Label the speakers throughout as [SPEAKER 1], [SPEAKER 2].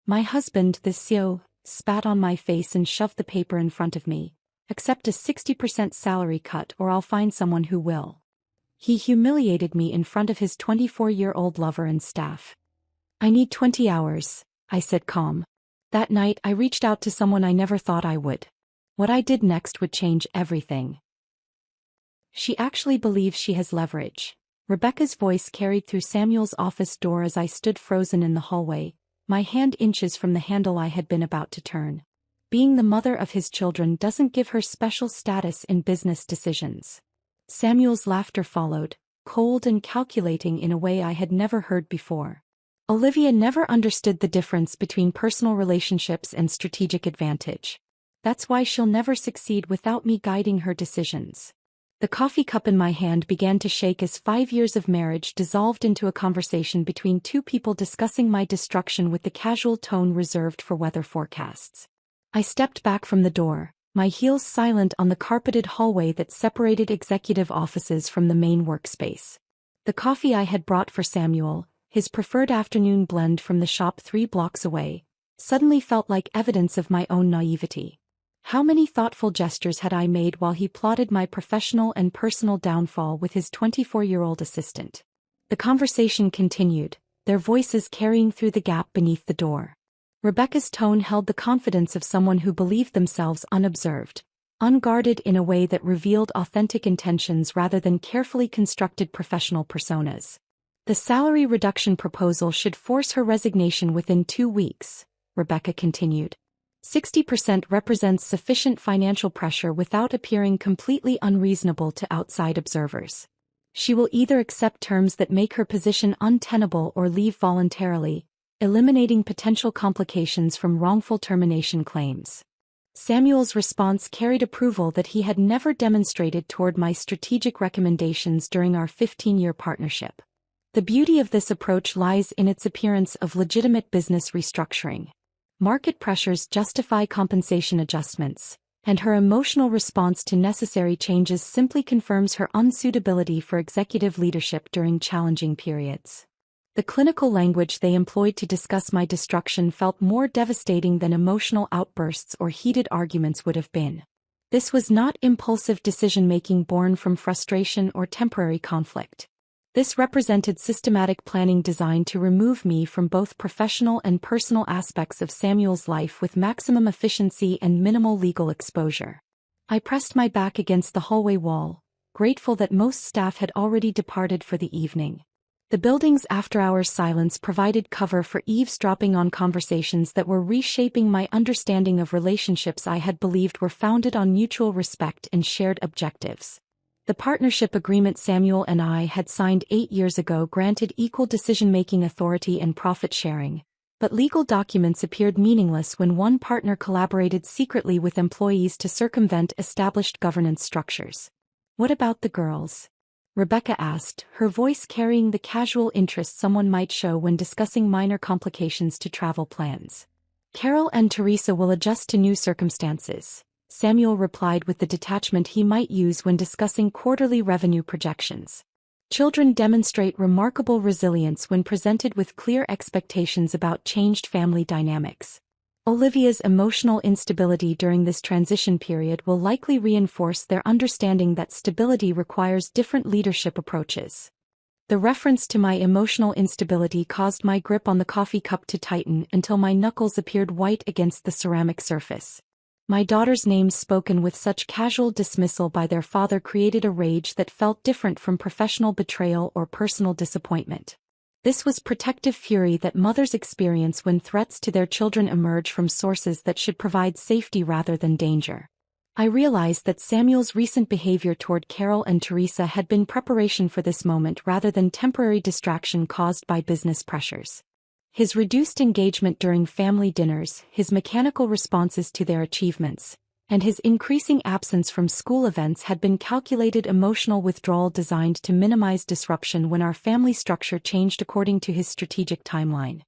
[SPEAKER 1] My husband, the CEO, spat on my face and shoved the paper in front of me. Accept a 60% salary cut or I'll find someone who will. He humiliated me in front of his 24-year-old lover and staff. I need 20 hours, I said calm. That night I reached out to someone I never thought I would. What I did next would change everything. She actually believes she has leverage. Rebecca's voice carried through Samuel's office door as I stood frozen in the hallway, my hand inches from the handle I had been about to turn. Being the mother of his children doesn't give her special status in business decisions. Samuel's laughter followed, cold and calculating in a way I had never heard before. Olivia never understood the difference between personal relationships and strategic advantage. That's why she'll never succeed without me guiding her decisions. The coffee cup in my hand began to shake as 5 years of marriage dissolved into a conversation between two people discussing my destruction with the casual tone reserved for weather forecasts. I stepped back from the door, my heels silent on the carpeted hallway that separated executive offices from the main workspace. The coffee I had brought for Samuel, his preferred afternoon blend from the shop 3 blocks away, suddenly felt like evidence of my own naivety. How many thoughtful gestures had I made while he plotted my professional and personal downfall with his 24-year-old assistant? The conversation continued, their voices carrying through the gap beneath the door. Rebecca's tone held the confidence of someone who believed themselves unobserved, unguarded in a way that revealed authentic intentions rather than carefully constructed professional personas. The salary reduction proposal should force her resignation within 2 weeks, Rebecca continued. 60% represents sufficient financial pressure without appearing completely unreasonable to outside observers. She will either accept terms that make her position untenable or leave voluntarily, eliminating potential complications from wrongful termination claims. Samuel's response carried approval that he had never demonstrated toward my strategic recommendations during our 15-year partnership. The beauty of this approach lies in its appearance of legitimate business restructuring. Market pressures justify compensation adjustments, and her emotional response to necessary changes simply confirms her unsuitability for executive leadership during challenging periods. The clinical language they employed to discuss my destruction felt more devastating than emotional outbursts or heated arguments would have been. This was not impulsive decision-making born from frustration or temporary conflict. This represented systematic planning designed to remove me from both professional and personal aspects of Samuel's life with maximum efficiency and minimal legal exposure. I pressed my back against the hallway wall, grateful that most staff had already departed for the evening. The building's after-hours silence provided cover for eavesdropping on conversations that were reshaping my understanding of relationships I had believed were founded on mutual respect and shared objectives. The partnership agreement Samuel and I had signed 8 years ago granted equal decision-making authority and profit sharing, but legal documents appeared meaningless when one partner collaborated secretly with employees to circumvent established governance structures. What about the girls? Rebecca asked, her voice carrying the casual interest someone might show when discussing minor complications to travel plans. Carol and Teresa will adjust to new circumstances, Samuel replied with the detachment he might use when discussing quarterly revenue projections. Children demonstrate remarkable resilience when presented with clear expectations about changed family dynamics. Olivia's emotional instability during this transition period will likely reinforce their understanding that stability requires different leadership approaches. The reference to my emotional instability caused my grip on the coffee cup to tighten until my knuckles appeared white against the ceramic surface. My daughter's names spoken with such casual dismissal by their father created a rage that felt different from professional betrayal or personal disappointment. This was protective fury that mothers experience when threats to their children emerge from sources that should provide safety rather than danger. I realized that Samuel's recent behavior toward Carol and Teresa had been preparation for this moment rather than temporary distraction caused by business pressures. His reduced engagement during family dinners, his mechanical responses to their achievements, and his increasing absence from school events had been calculated emotional withdrawal designed to minimize disruption when our family structure changed according to his strategic timeline.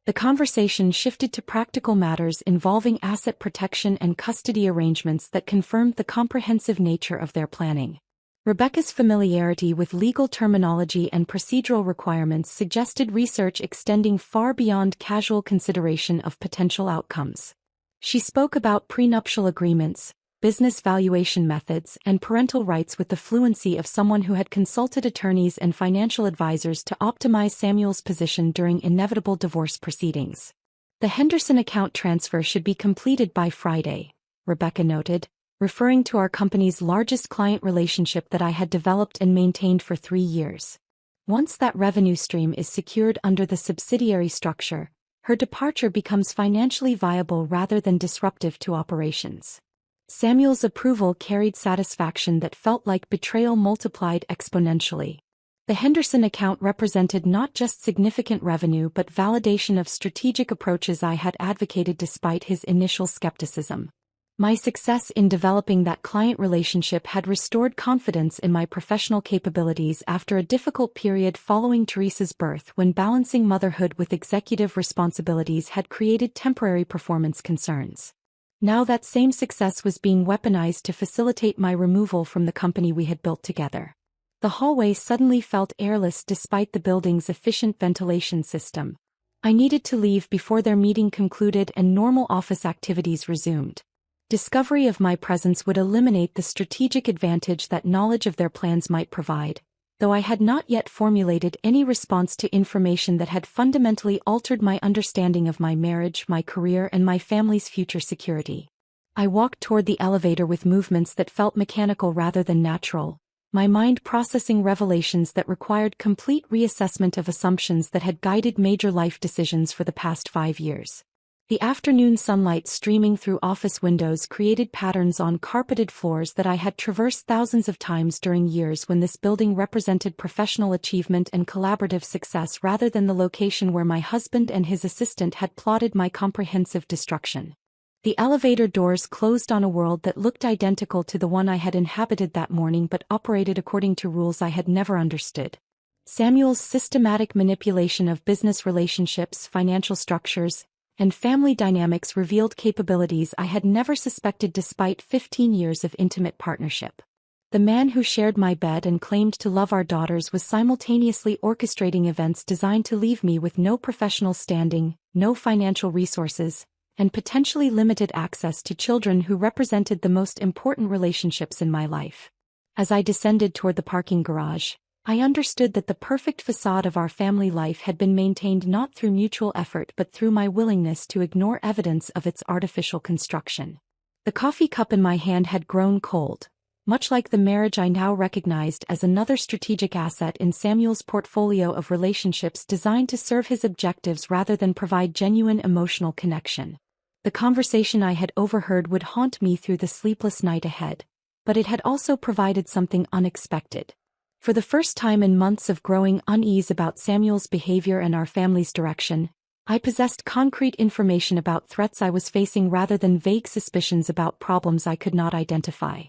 [SPEAKER 1] The conversation shifted to practical matters involving asset protection and custody arrangements that confirmed the comprehensive nature of their planning. Rebecca's familiarity with legal terminology and procedural requirements suggested research extending far beyond casual consideration of potential outcomes. She spoke about prenuptial agreements, business valuation methods, and parental rights with the fluency of someone who had consulted attorneys and financial advisors to optimize Samuel's position during inevitable divorce proceedings. The Henderson account transfer should be completed by Friday, Rebecca noted, referring to our company's largest client relationship that I had developed and maintained for 3 years. Once that revenue stream is secured under the subsidiary structure, her departure becomes financially viable rather than disruptive to operations. Samuel's approval carried satisfaction that felt like betrayal multiplied exponentially. The Henderson account represented not just significant revenue but validation of strategic approaches I had advocated despite his initial skepticism. My success in developing that client relationship had restored confidence in my professional capabilities after a difficult period following Teresa's birth when balancing motherhood with executive responsibilities had created temporary performance concerns. Now that same success was being weaponized to facilitate my removal from the company we had built together. The hallway suddenly felt airless despite the building's efficient ventilation system. I needed to leave before their meeting concluded and normal office activities resumed. Discovery of my presence would eliminate the strategic advantage that knowledge of their plans might provide, though I had not yet formulated any response to information that had fundamentally altered my understanding of my marriage, my career, and my family's future security. I walked toward the elevator with movements that felt mechanical rather than natural, my mind processing revelations that required complete reassessment of assumptions that had guided major life decisions for the past 5 years. The afternoon sunlight streaming through office windows created patterns on carpeted floors that I had traversed thousands of times during years when this building represented professional achievement and collaborative success rather than the location where my husband and his assistant had plotted my comprehensive destruction. The elevator doors closed on a world that looked identical to the one I had inhabited that morning but operated according to rules I had never understood. Samuel's systematic manipulation of business relationships, financial structures, and family dynamics revealed capabilities I had never suspected despite 15 years of intimate partnership. The man who shared my bed and claimed to love our daughters was simultaneously orchestrating events designed to leave me with no professional standing, no financial resources, and potentially limited access to children who represented the most important relationships in my life. As I descended toward the parking garage, I understood that the perfect facade of our family life had been maintained not through mutual effort but through my willingness to ignore evidence of its artificial construction. The coffee cup in my hand had grown cold, much like the marriage I now recognized as another strategic asset in Samuel's portfolio of relationships designed to serve his objectives rather than provide genuine emotional connection. The conversation I had overheard would haunt me through the sleepless night ahead, but it had also provided something unexpected. For the first time in months of growing unease about Samuel's behavior and our family's direction, I possessed concrete information about threats I was facing rather than vague suspicions about problems I could not identify.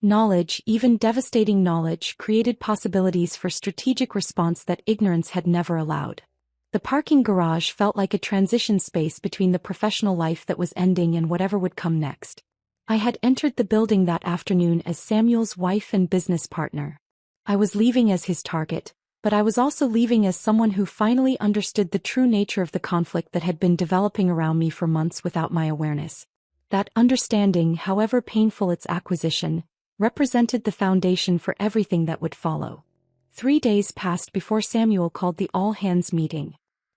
[SPEAKER 1] Knowledge, even devastating knowledge, created possibilities for strategic response that ignorance had never allowed. The parking garage felt like a transition space between the professional life that was ending and whatever would come next. I had entered the building that afternoon as Samuel's wife and business partner. I was leaving as his target, but I was also leaving as someone who finally understood the true nature of the conflict that had been developing around me for months without my awareness. That understanding, however painful its acquisition, represented the foundation for everything that would follow. 3 days passed before Samuel called the all-hands meeting.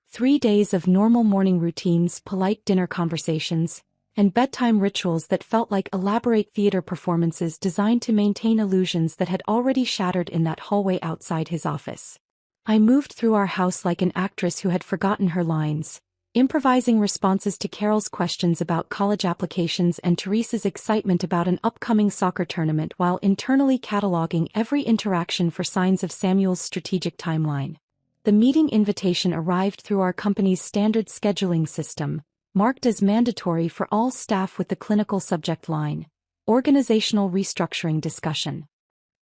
[SPEAKER 1] 3 days of normal morning routines, polite dinner conversations, and bedtime rituals that felt like elaborate theater performances designed to maintain illusions that had already shattered in that hallway outside his office. I moved through our house like an actress who had forgotten her lines, improvising responses to Carol's questions about college applications and Teresa's excitement about an upcoming soccer tournament while internally cataloging every interaction for signs of Samuel's strategic timeline. The meeting invitation arrived through our company's standard scheduling system, marked as mandatory for all staff with the clinical subject line, organizational restructuring discussion.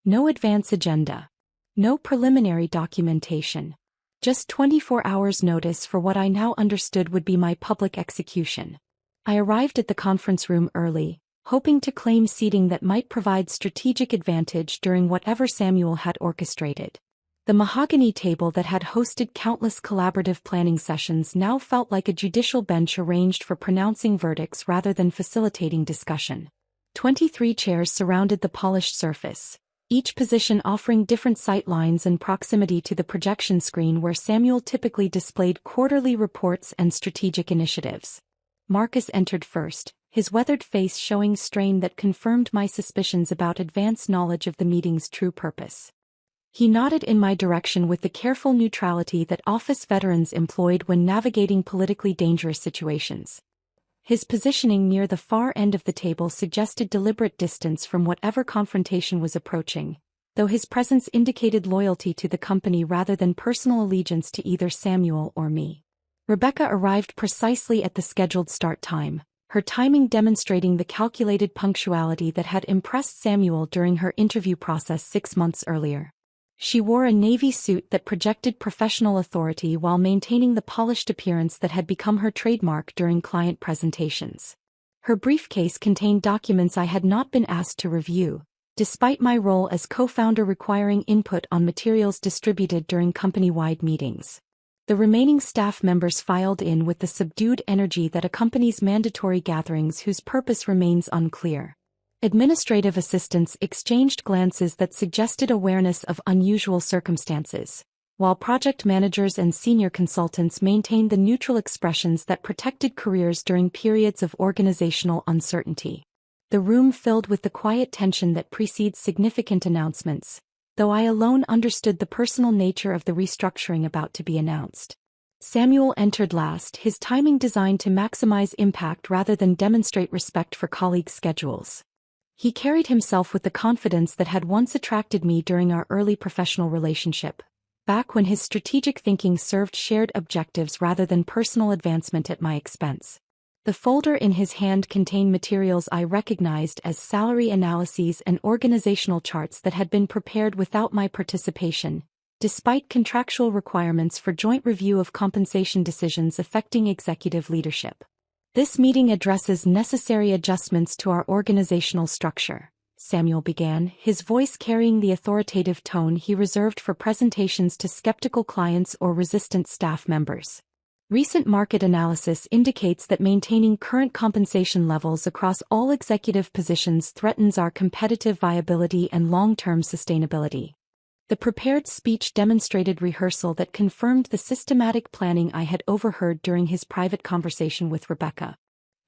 [SPEAKER 1] No advance agenda. No preliminary documentation. Just 24 hours notice for what I now understood would be my public execution. I arrived at the conference room early, hoping to claim seating that might provide strategic advantage during whatever Samuel had orchestrated. The mahogany table that had hosted countless collaborative planning sessions now felt like a judicial bench arranged for pronouncing verdicts rather than facilitating discussion. 23 chairs surrounded the polished surface, each position offering different sight lines and proximity to the projection screen where Samuel typically displayed quarterly reports and strategic initiatives. Marcus entered first, his weathered face showing strain that confirmed my suspicions about advanced knowledge of the meeting's true purpose. He nodded in my direction with the careful neutrality that office veterans employed when navigating politically dangerous situations. His positioning near the far end of the table suggested deliberate distance from whatever confrontation was approaching, though his presence indicated loyalty to the company rather than personal allegiance to either Samuel or me. Rebecca arrived precisely at the scheduled start time, her timing demonstrating the calculated punctuality that had impressed Samuel during her interview process 6 months earlier. She wore a navy suit that projected professional authority while maintaining the polished appearance that had become her trademark during client presentations. Her briefcase contained documents I had not been asked to review, despite my role as co-founder requiring input on materials distributed during company-wide meetings. The remaining staff members filed in with the subdued energy that accompanies mandatory gatherings whose purpose remains unclear. Administrative assistants exchanged glances that suggested awareness of unusual circumstances, while project managers and senior consultants maintained the neutral expressions that protected careers during periods of organizational uncertainty. The room filled with the quiet tension that precedes significant announcements, though I alone understood the personal nature of the restructuring about to be announced. Samuel entered last, his timing designed to maximize impact rather than demonstrate respect for colleagues' schedules. He carried himself with the confidence that had once attracted me during our early professional relationship, back when his strategic thinking served shared objectives rather than personal advancement at my expense. The folder in his hand contained materials I recognized as salary analyses and organizational charts that had been prepared without my participation, despite contractual requirements for joint review of compensation decisions affecting executive leadership. This meeting addresses necessary adjustments to our organizational structure, Samuel began, his voice carrying the authoritative tone he reserved for presentations to skeptical clients or resistant staff members. Recent market analysis indicates that maintaining current compensation levels across all executive positions threatens our competitive viability and long-term sustainability. The prepared speech demonstrated rehearsal that confirmed the systematic planning I had overheard during his private conversation with Rebecca.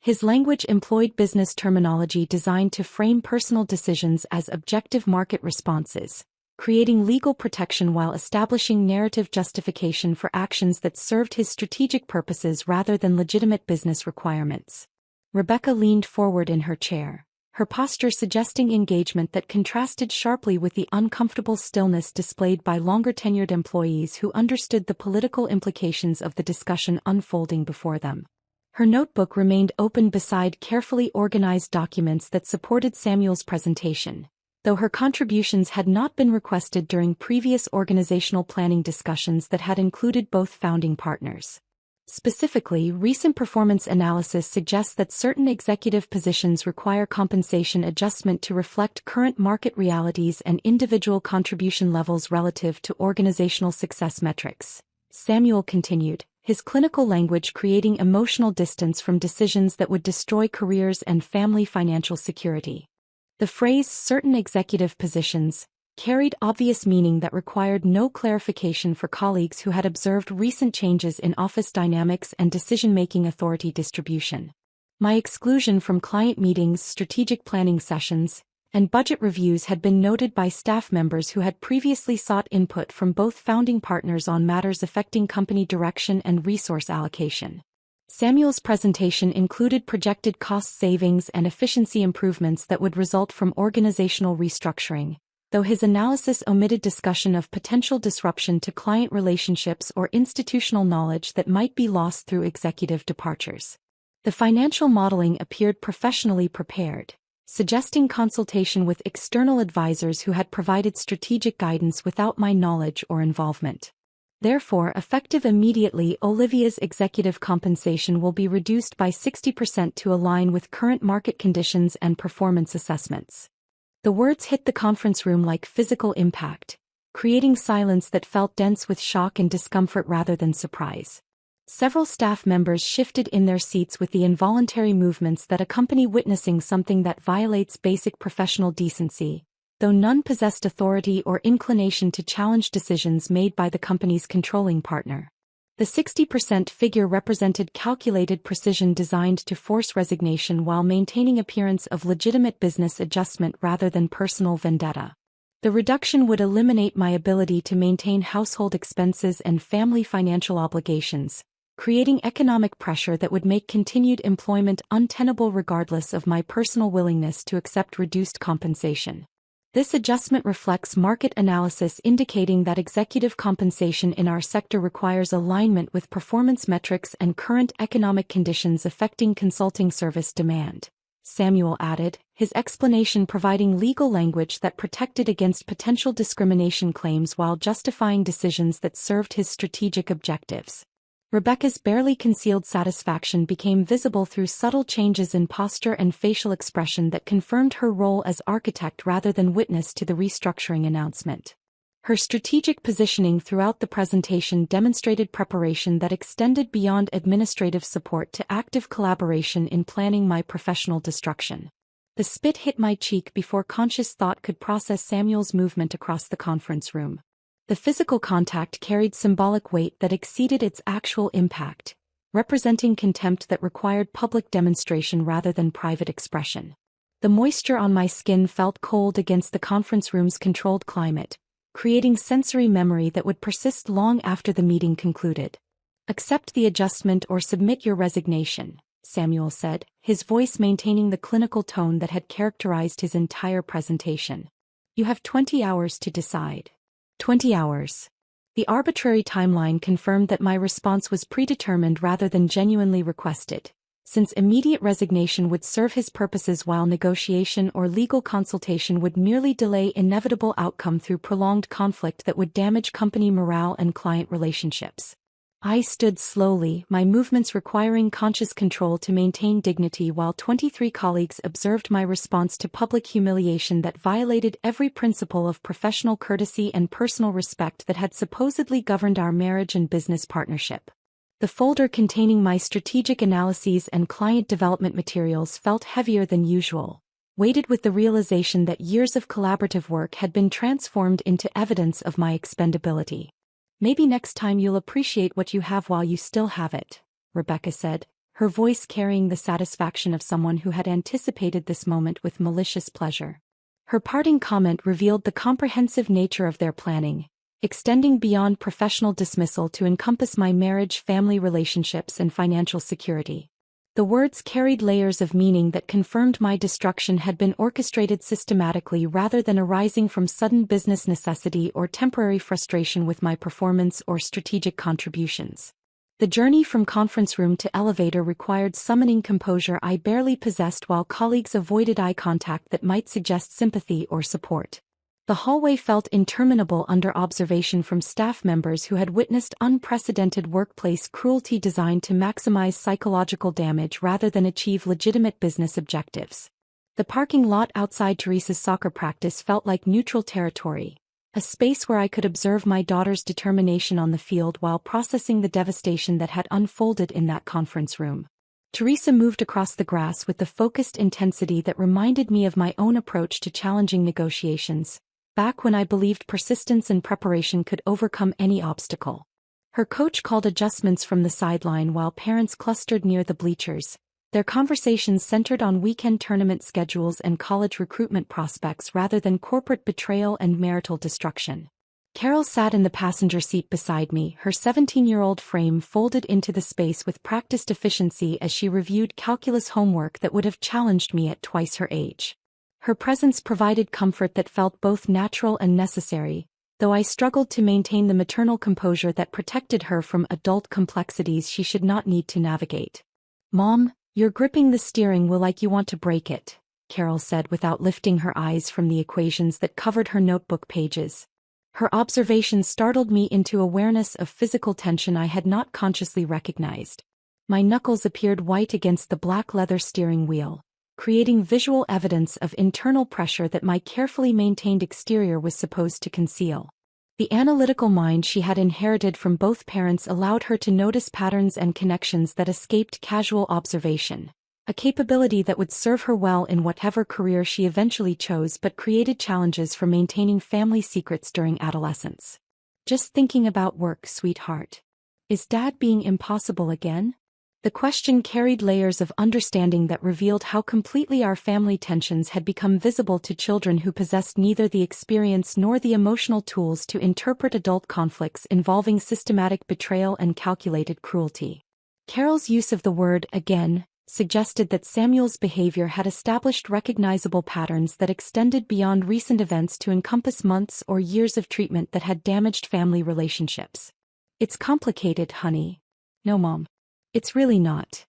[SPEAKER 1] His language employed business terminology designed to frame personal decisions as objective market responses, creating legal protection while establishing narrative justification for actions that served his strategic purposes rather than legitimate business requirements. Rebecca leaned forward in her chair, her posture suggesting engagement that contrasted sharply with the uncomfortable stillness displayed by longer-tenured employees who understood the political implications of the discussion unfolding before them. Her notebook remained open beside carefully organized documents that supported Samuel's presentation, though her contributions had not been requested during previous organizational planning discussions that had included both founding partners. Specifically, recent performance analysis suggests that certain executive positions require compensation adjustment to reflect current market realities and individual contribution levels relative to organizational success metrics. Samuel continued, his clinical language creating emotional distance from decisions that would destroy careers and family financial security. The phrase "certain executive positions" carried obvious meaning that required no clarification for colleagues who had observed recent changes in office dynamics and decision-making authority distribution. My exclusion from client meetings, strategic planning sessions, and budget reviews had been noted by staff members who had previously sought input from both founding partners on matters affecting company direction and resource allocation. Samuel's presentation included projected cost savings and efficiency improvements that would result from organizational restructuring, though his analysis omitted discussion of potential disruption to client relationships or institutional knowledge that might be lost through executive departures. The financial modeling appeared professionally prepared, suggesting consultation with external advisors who had provided strategic guidance without my knowledge or involvement. Therefore, effective immediately, Olivia's executive compensation will be reduced by 60% to align with current market conditions and performance assessments. The words hit the conference room like physical impact, creating silence that felt dense with shock and discomfort rather than surprise. Several staff members shifted in their seats with the involuntary movements that accompany witnessing something that violates basic professional decency, though none possessed authority or inclination to challenge decisions made by the company's controlling partner. The 60% figure represented calculated precision designed to force resignation while maintaining appearance of legitimate business adjustment rather than personal vendetta. The reduction would eliminate my ability to maintain household expenses and family financial obligations, creating economic pressure that would make continued employment untenable regardless of my personal willingness to accept reduced compensation. This adjustment reflects market analysis indicating that executive compensation in our sector requires alignment with performance metrics and current economic conditions affecting consulting service demand, Samuel added, his explanation providing legal language that protected against potential discrimination claims while justifying decisions that served his strategic objectives. Rebecca's barely concealed satisfaction became visible through subtle changes in posture and facial expression that confirmed her role as architect rather than witness to the restructuring announcement. Her strategic positioning throughout the presentation demonstrated preparation that extended beyond administrative support to active collaboration in planning my professional destruction. The spit hit my cheek before conscious thought could process Samuel's movement across the conference room. The physical contact carried symbolic weight that exceeded its actual impact, representing contempt that required public demonstration rather than private expression. The moisture on my skin felt cold against the conference room's controlled climate, creating sensory memory that would persist long after the meeting concluded. "Accept the adjustment or submit your resignation," Samuel said, his voice maintaining the clinical tone that had characterized his entire presentation. "You have 20 hours to decide." 20 hours. The arbitrary timeline confirmed that my response was predetermined rather than genuinely requested, since immediate resignation would serve his purposes while negotiation or legal consultation would merely delay inevitable outcome through prolonged conflict that would damage company morale and client relationships. I stood slowly, my movements requiring conscious control to maintain dignity while 23 colleagues observed my response to public humiliation that violated every principle of professional courtesy and personal respect that had supposedly governed our marriage and business partnership. The folder containing my strategic analyses and client development materials felt heavier than usual, weighted with the realization that years of collaborative work had been transformed into evidence of my expendability. "Maybe next time you'll appreciate what you have while you still have it," Rebecca said, her voice carrying the satisfaction of someone who had anticipated this moment with malicious pleasure. Her parting comment revealed the comprehensive nature of their planning, extending beyond professional dismissal to encompass my marriage, family relationships, and financial security. The words carried layers of meaning that confirmed my destruction had been orchestrated systematically rather than arising from sudden business necessity or temporary frustration with my performance or strategic contributions. The journey from conference room to elevator required summoning composure I barely possessed while colleagues avoided eye contact that might suggest sympathy or support. The hallway felt interminable under observation from staff members who had witnessed unprecedented workplace cruelty designed to maximize psychological damage rather than achieve legitimate business objectives. The parking lot outside Teresa's soccer practice felt like neutral territory, a space where I could observe my daughter's determination on the field while processing the devastation that had unfolded in that conference room. Teresa moved across the grass with the focused intensity that reminded me of my own approach to challenging negotiations, back when I believed persistence and preparation could overcome any obstacle. Her coach called adjustments from the sideline while parents clustered near the bleachers, their conversations centered on weekend tournament schedules and college recruitment prospects rather than corporate betrayal and marital destruction. Carol sat in the passenger seat beside me, her 17-year-old frame folded into the space with practiced efficiency as she reviewed calculus homework that would have challenged me at twice her age. Her presence provided comfort that felt both natural and necessary, though I struggled to maintain the maternal composure that protected her from adult complexities she should not need to navigate. "Mom, you're gripping the steering wheel like you want to break it," Carol said without lifting her eyes from the equations that covered her notebook pages. Her observation startled me into awareness of physical tension I had not consciously recognized. My knuckles appeared white against the black leather steering wheel, creating visual evidence of internal pressure that my carefully maintained exterior was supposed to conceal. The analytical mind she had inherited from both parents allowed her to notice patterns and connections that escaped casual observation, a capability that would serve her well in whatever career she eventually chose but created challenges for maintaining family secrets during adolescence. Just thinking about work, sweetheart. Is Dad being impossible again? The question carried layers of understanding that revealed how completely our family tensions had become visible to children who possessed neither the experience nor the emotional tools to interpret adult conflicts involving systematic betrayal and calculated cruelty. Carol's use of the word again suggested that Samuel's behavior had established recognizable patterns that extended beyond recent events to encompass months or years of treatment that had damaged family relationships. It's complicated, honey. No, Mom. It's really not.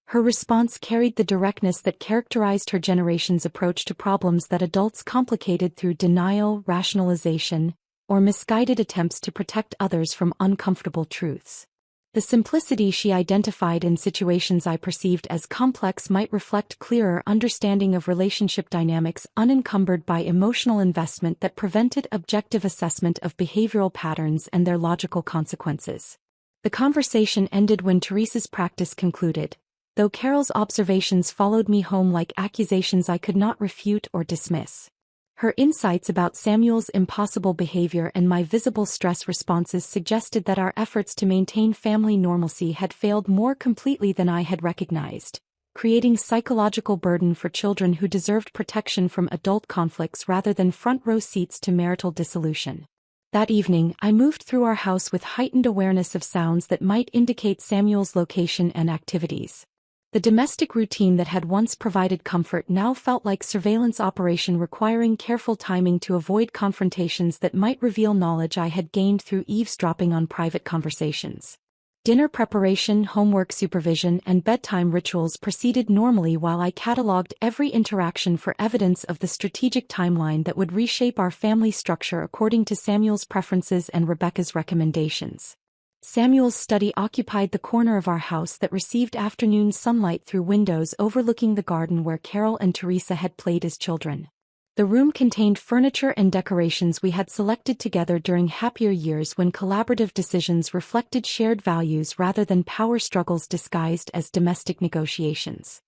[SPEAKER 1] Her response carried the directness that characterized her generation's approach to problems that adults complicated through denial, rationalization, or misguided attempts to protect others from uncomfortable truths. The simplicity she identified in situations I perceived as complex might reflect clearer understanding of relationship dynamics unencumbered by emotional investment that prevented objective assessment of behavioral patterns and their logical consequences. The conversation ended when Teresa's practice concluded, though Carol's observations followed me home like accusations I could not refute or dismiss. Her insights about Samuel's impossible behavior and my visible stress responses suggested that our efforts to maintain family normalcy had failed more completely than I had recognized, creating psychological burden for children who deserved protection from adult conflicts rather than front-row seats to marital dissolution. That evening, I moved through our house with heightened awareness of sounds that might indicate Samuel's location and activities. The domestic routine that had once provided comfort now felt like surveillance operation requiring careful timing to avoid confrontations that might reveal knowledge I had gained through eavesdropping on private conversations. Dinner preparation, homework supervision, and bedtime rituals proceeded normally while I cataloged every interaction for evidence of the strategic timeline that would reshape our family structure according to Samuel's preferences and Rebecca's recommendations. Samuel's study occupied the corner of our house that received afternoon sunlight through windows overlooking the garden where Carol and Teresa had played as children. The room contained furniture and decorations we had selected together during happier years when collaborative decisions reflected shared values rather than power struggles disguised as domestic negotiations.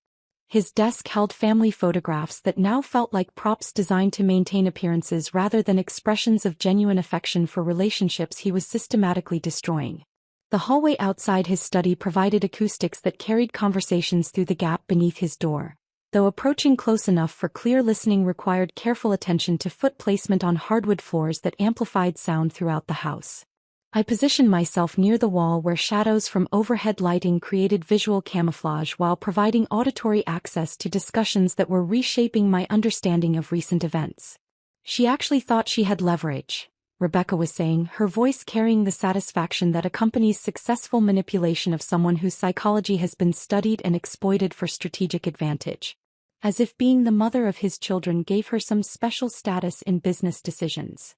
[SPEAKER 1] His desk held family photographs that now felt like props designed to maintain appearances rather than expressions of genuine affection for relationships he was systematically destroying. The hallway outside his study provided acoustics that carried conversations through the gap beneath his door, though approaching close enough for clear listening required careful attention to foot placement on hardwood floors that amplified sound throughout the house. I positioned myself near the wall where shadows from overhead lighting created visual camouflage while providing auditory access to discussions that were reshaping my understanding of recent events. She actually thought she had leverage, Rebecca was saying, her voice carrying the satisfaction that accompanies successful manipulation of someone whose psychology has been studied and exploited for strategic advantage. As if being the mother of his children gave her some special status in business decisions.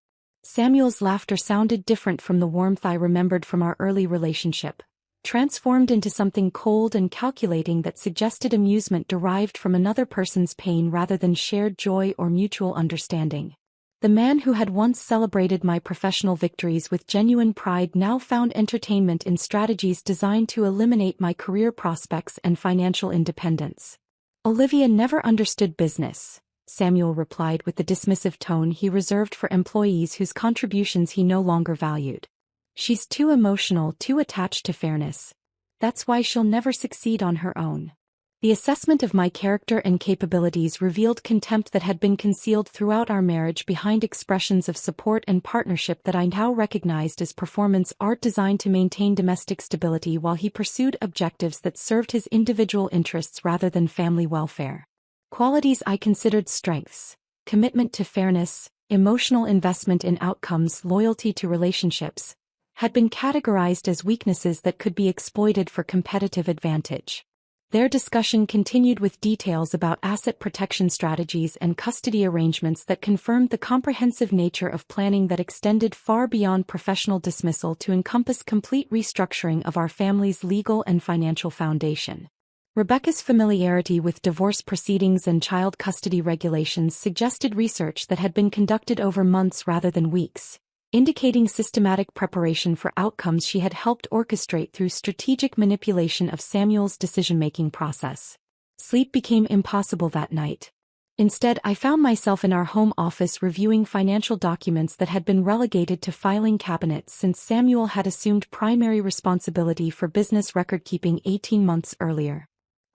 [SPEAKER 1] Samuel's laughter sounded different from the warmth I remembered from our early relationship, transformed into something cold and calculating that suggested amusement derived from another person's pain rather than shared joy or mutual understanding. The man who had once celebrated my professional victories with genuine pride now found entertainment in strategies designed to eliminate my career prospects and financial independence. Olivia never understood business, Samuel replied with the dismissive tone he reserved for employees whose contributions he no longer valued. She's too emotional, too attached to fairness. That's why she'll never succeed on her own. The assessment of my character and capabilities revealed contempt that had been concealed throughout our marriage behind expressions of support and partnership that I now recognized as performance art designed to maintain domestic stability while he pursued objectives that served his individual interests rather than family welfare. Qualities I considered strengths: commitment to fairness, emotional investment in outcomes, loyalty to relationships, had been categorized as weaknesses that could be exploited for competitive advantage. Their discussion continued with details about asset protection strategies and custody arrangements that confirmed the comprehensive nature of planning that extended far beyond professional dismissal to encompass complete restructuring of our family's legal and financial foundation. Rebecca's familiarity with divorce proceedings and child custody regulations suggested research that had been conducted over months rather than weeks, indicating systematic preparation for outcomes she had helped orchestrate through strategic manipulation of Samuel's decision-making process. Sleep became impossible that night. Instead, I found myself in our home office reviewing financial documents that had been relegated to filing cabinets since Samuel had assumed primary responsibility for business record-keeping 18 months earlier.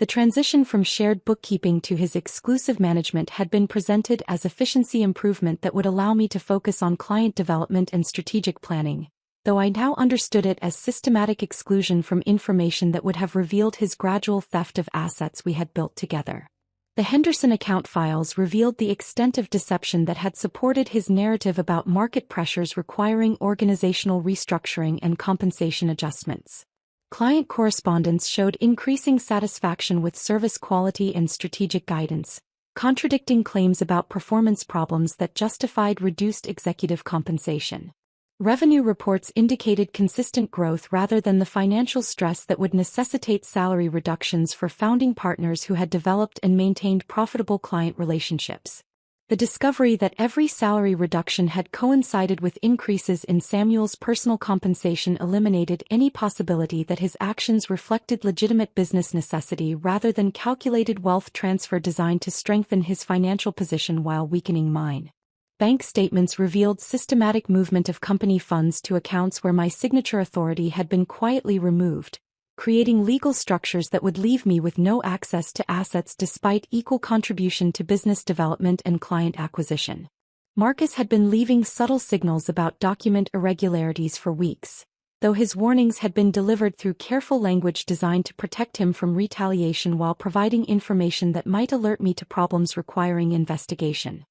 [SPEAKER 1] The transition from shared bookkeeping to his exclusive management had been presented as efficiency improvement that would allow me to focus on client development and strategic planning, though I now understood it as systematic exclusion from information that would have revealed his gradual theft of assets we had built together. The Henderson account files revealed the extent of deception that had supported his narrative about market pressures requiring organizational restructuring and compensation adjustments. Client correspondence showed increasing satisfaction with service quality and strategic guidance, contradicting claims about performance problems that justified reduced executive compensation. Revenue reports indicated consistent growth rather than the financial stress that would necessitate salary reductions for founding partners who had developed and maintained profitable client relationships. The discovery that every salary reduction had coincided with increases in Samuel's personal compensation eliminated any possibility that his actions reflected legitimate business necessity rather than calculated wealth transfer designed to strengthen his financial position while weakening mine. Bank statements revealed systematic movement of company funds to accounts where my signature authority had been quietly removed, creating legal structures that would leave me with no access to assets despite equal contribution to business development and client acquisition. Marcus had been leaving subtle signals about document irregularities for weeks, though his warnings had been delivered through careful language designed to protect him from retaliation while providing information that might alert me to problems requiring investigation.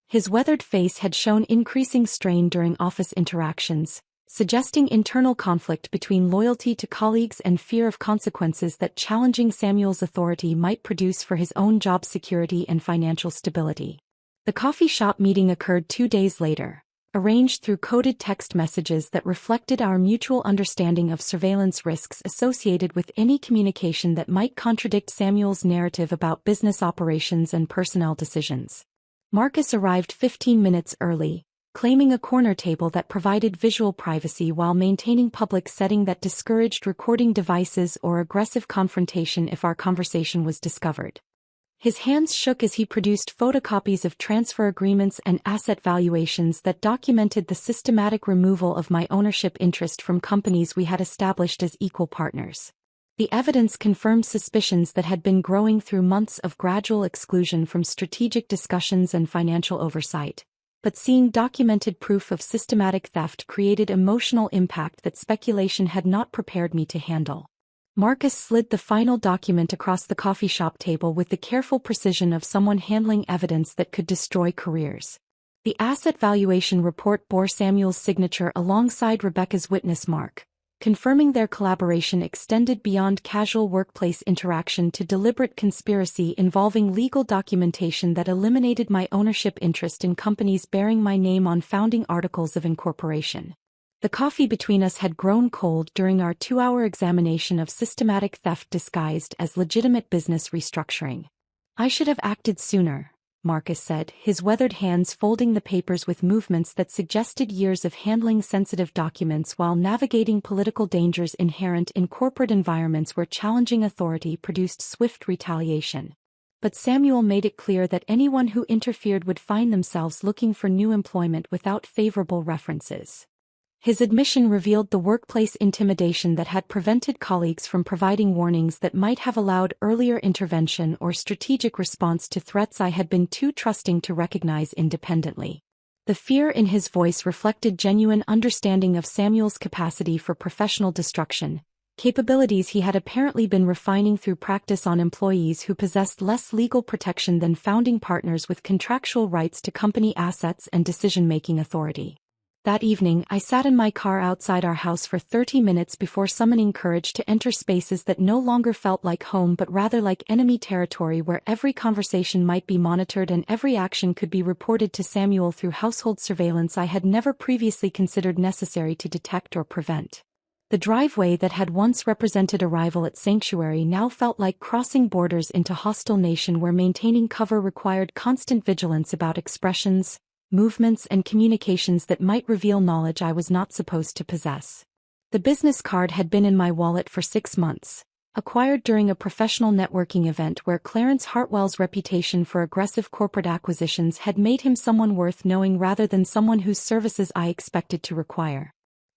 [SPEAKER 1] His weathered face had shown increasing strain during office interactions, suggesting internal conflict between loyalty to colleagues and fear of consequences that challenging Samuel's authority might produce for his own job security and financial stability. The coffee shop meeting occurred 2 days later, arranged through coded text messages that reflected our mutual understanding of surveillance risks associated with any communication that might contradict Samuel's narrative about business operations and personnel decisions. Marcus arrived 15 minutes early, claiming a corner table that provided visual privacy while maintaining public setting that discouraged recording devices or aggressive confrontation if our conversation was discovered. His hands shook as he produced photocopies of transfer agreements and asset valuations that documented the systematic removal of my ownership interest from companies we had established as equal partners. The evidence confirmed suspicions that had been growing through months of gradual exclusion from strategic discussions and financial oversight. But seeing documented proof of systematic theft created emotional impact that speculation had not prepared me to handle. Marcus slid the final document across the coffee shop table with the careful precision of someone handling evidence that could destroy careers. The asset valuation report bore Samuel's signature alongside Rebecca's witness mark, confirming their collaboration extended beyond casual workplace interaction to deliberate conspiracy involving legal documentation that eliminated my ownership interest in companies bearing my name on founding articles of incorporation. The coffee between us had grown cold during our 2-hour examination of systematic theft disguised as legitimate business restructuring. "I should have acted sooner," Marcus said, his weathered hands folding the papers with movements that suggested years of handling sensitive documents while navigating political dangers inherent in corporate environments where challenging authority produced swift retaliation. But Samuel made it clear that anyone who interfered would find themselves looking for new employment without favorable references. His admission revealed the workplace intimidation that had prevented colleagues from providing warnings that might have allowed earlier intervention or strategic response to threats I had been too trusting to recognize independently. The fear in his voice reflected genuine understanding of Samuel's capacity for professional destruction, capabilities he had apparently been refining through practice on employees who possessed less legal protection than founding partners with contractual rights to company assets and decision-making authority. That evening, I sat in my car outside our house for 30 minutes before summoning courage to enter spaces that no longer felt like home but rather like enemy territory, where every conversation might be monitored and every action could be reported to Samuel through household surveillance I had never previously considered necessary to detect or prevent. The driveway that had once represented arrival at sanctuary now felt like crossing borders into hostile nation, where maintaining cover required constant vigilance about expressions, movements and communications that might reveal knowledge I was not supposed to possess. The business card had been in my wallet for 6 months, acquired during a professional networking event where Clarence Hartwell's reputation for aggressive corporate acquisitions had made him someone worth knowing rather than someone whose services I expected to require.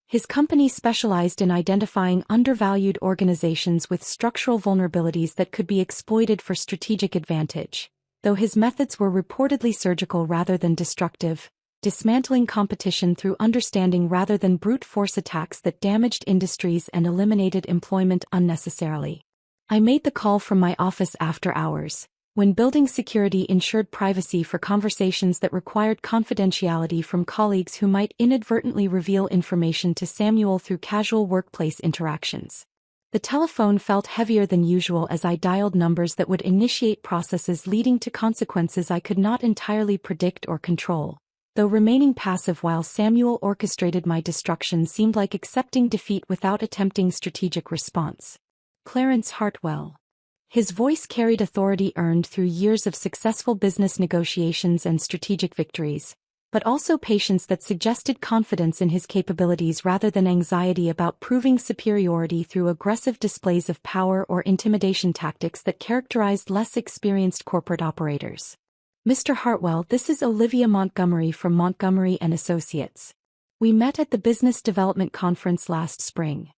[SPEAKER 1] His company specialized in identifying undervalued organizations with structural vulnerabilities that could be exploited for strategic advantage, though his methods were reportedly surgical rather than destructive, dismantling competition through understanding rather than brute force attacks that damaged industries and eliminated employment unnecessarily. I made the call from my office after hours, when building security ensured privacy for conversations that required confidentiality from colleagues who might inadvertently reveal information to Samuel through casual workplace interactions. The telephone felt heavier than usual as I dialed numbers that would initiate processes leading to consequences I could not entirely predict or control, though remaining passive while Samuel orchestrated my destruction seemed like accepting defeat without attempting strategic response. Clarence Hartwell. His voice carried authority earned through years of successful business negotiations and strategic victories, but also patience that suggested confidence in his capabilities rather than anxiety about proving superiority through aggressive displays of power or intimidation tactics that characterized less experienced corporate operators. Mr. Hartwell, this is Olivia Montgomery from Montgomery & Associates. We met at the Business Development Conference last spring.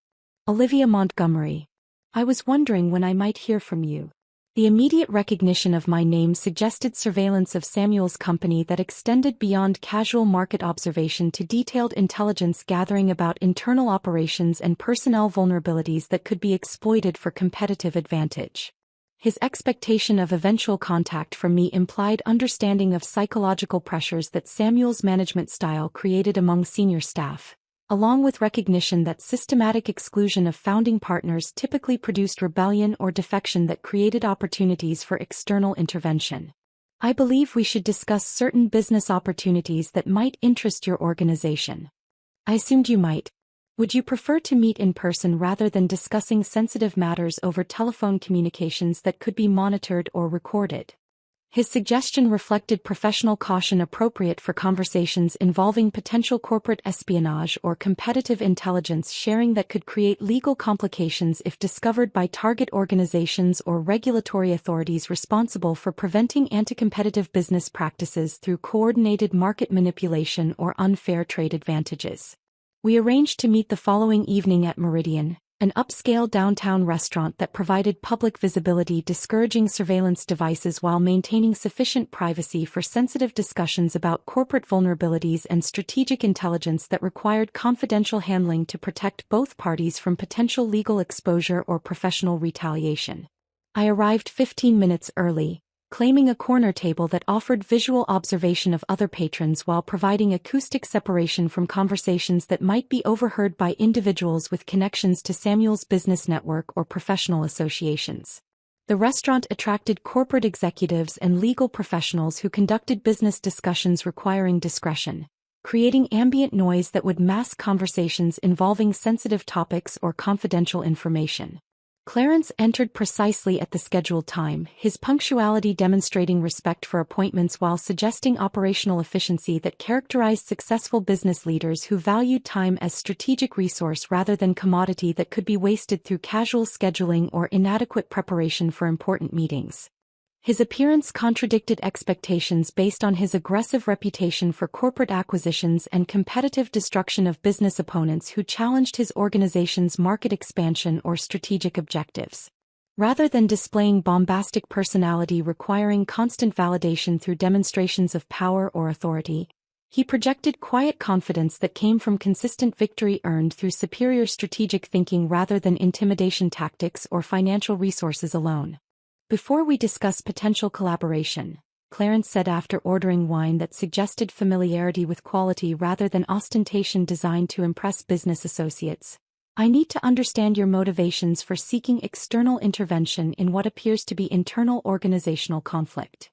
[SPEAKER 1] Olivia Montgomery. I was wondering when I might hear from you. The immediate recognition of my name suggested surveillance of Samuel's company that extended beyond casual market observation to detailed intelligence gathering about internal operations and personnel vulnerabilities that could be exploited for competitive advantage. His expectation of eventual contact from me implied understanding of psychological pressures that Samuel's management style created among senior staff, along with recognition that systematic exclusion of founding partners typically produced rebellion or defection that created opportunities for external intervention. I believe we should discuss certain business opportunities that might interest your organization. I assumed you might. Would you prefer to meet in person rather than discussing sensitive matters over telephone communications that could be monitored or recorded? His suggestion reflected professional caution appropriate for conversations involving potential corporate espionage or competitive intelligence sharing that could create legal complications if discovered by target organizations or regulatory authorities responsible for preventing anti-competitive business practices through coordinated market manipulation or unfair trade advantages. We arranged to meet the following evening at Meridian, an upscale downtown restaurant that provided public visibility, discouraging surveillance devices while maintaining sufficient privacy for sensitive discussions about corporate vulnerabilities and strategic intelligence that required confidential handling to protect both parties from potential legal exposure or professional retaliation. I arrived 15 minutes early, claiming a corner table that offered visual observation of other patrons while providing acoustic separation from conversations that might be overheard by individuals with connections to Samuel's business network or professional associations. The restaurant attracted corporate executives and legal professionals who conducted business discussions requiring discretion, creating ambient noise that would mask conversations involving sensitive topics or confidential information. Clarence entered precisely at the scheduled time, his punctuality demonstrating respect for appointments while suggesting operational efficiency that characterized successful business leaders who valued time as strategic resource rather than commodity that could be wasted through casual scheduling or inadequate preparation for important meetings. His appearance contradicted expectations based on his aggressive reputation for corporate acquisitions and competitive destruction of business opponents who challenged his organization's market expansion or strategic objectives. Rather than displaying bombastic personality requiring constant validation through demonstrations of power or authority, he projected quiet confidence that came from consistent victory earned through superior strategic thinking rather than intimidation tactics or financial resources alone. Before we discuss potential collaboration, Clarence said after ordering wine that suggested familiarity with quality rather than ostentation designed to impress business associates. I need to understand your motivations for seeking external intervention in what appears to be internal organizational conflict.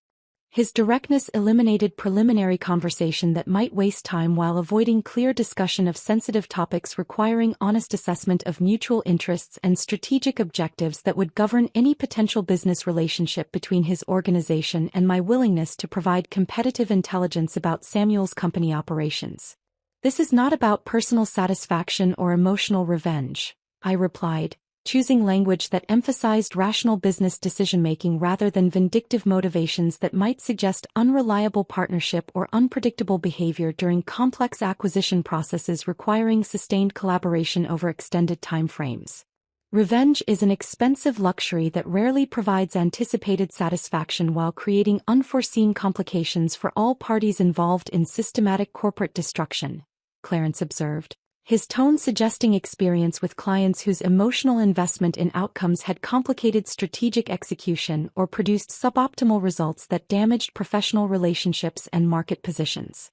[SPEAKER 1] His directness eliminated preliminary conversation that might waste time while avoiding clear discussion of sensitive topics requiring honest assessment of mutual interests and strategic objectives that would govern any potential business relationship between his organization and my willingness to provide competitive intelligence about Samuel's company operations. This is not about personal satisfaction or emotional revenge, I replied, choosing language that emphasized rational business decision-making rather than vindictive motivations that might suggest unreliable partnership or unpredictable behavior during complex acquisition processes requiring sustained collaboration over extended time frames. Revenge is an expensive luxury that rarely provides anticipated satisfaction while creating unforeseen complications for all parties involved in systematic corporate destruction, Clarence observed, his tone suggesting experience with clients whose emotional investment in outcomes had complicated strategic execution or produced suboptimal results that damaged professional relationships and market positions.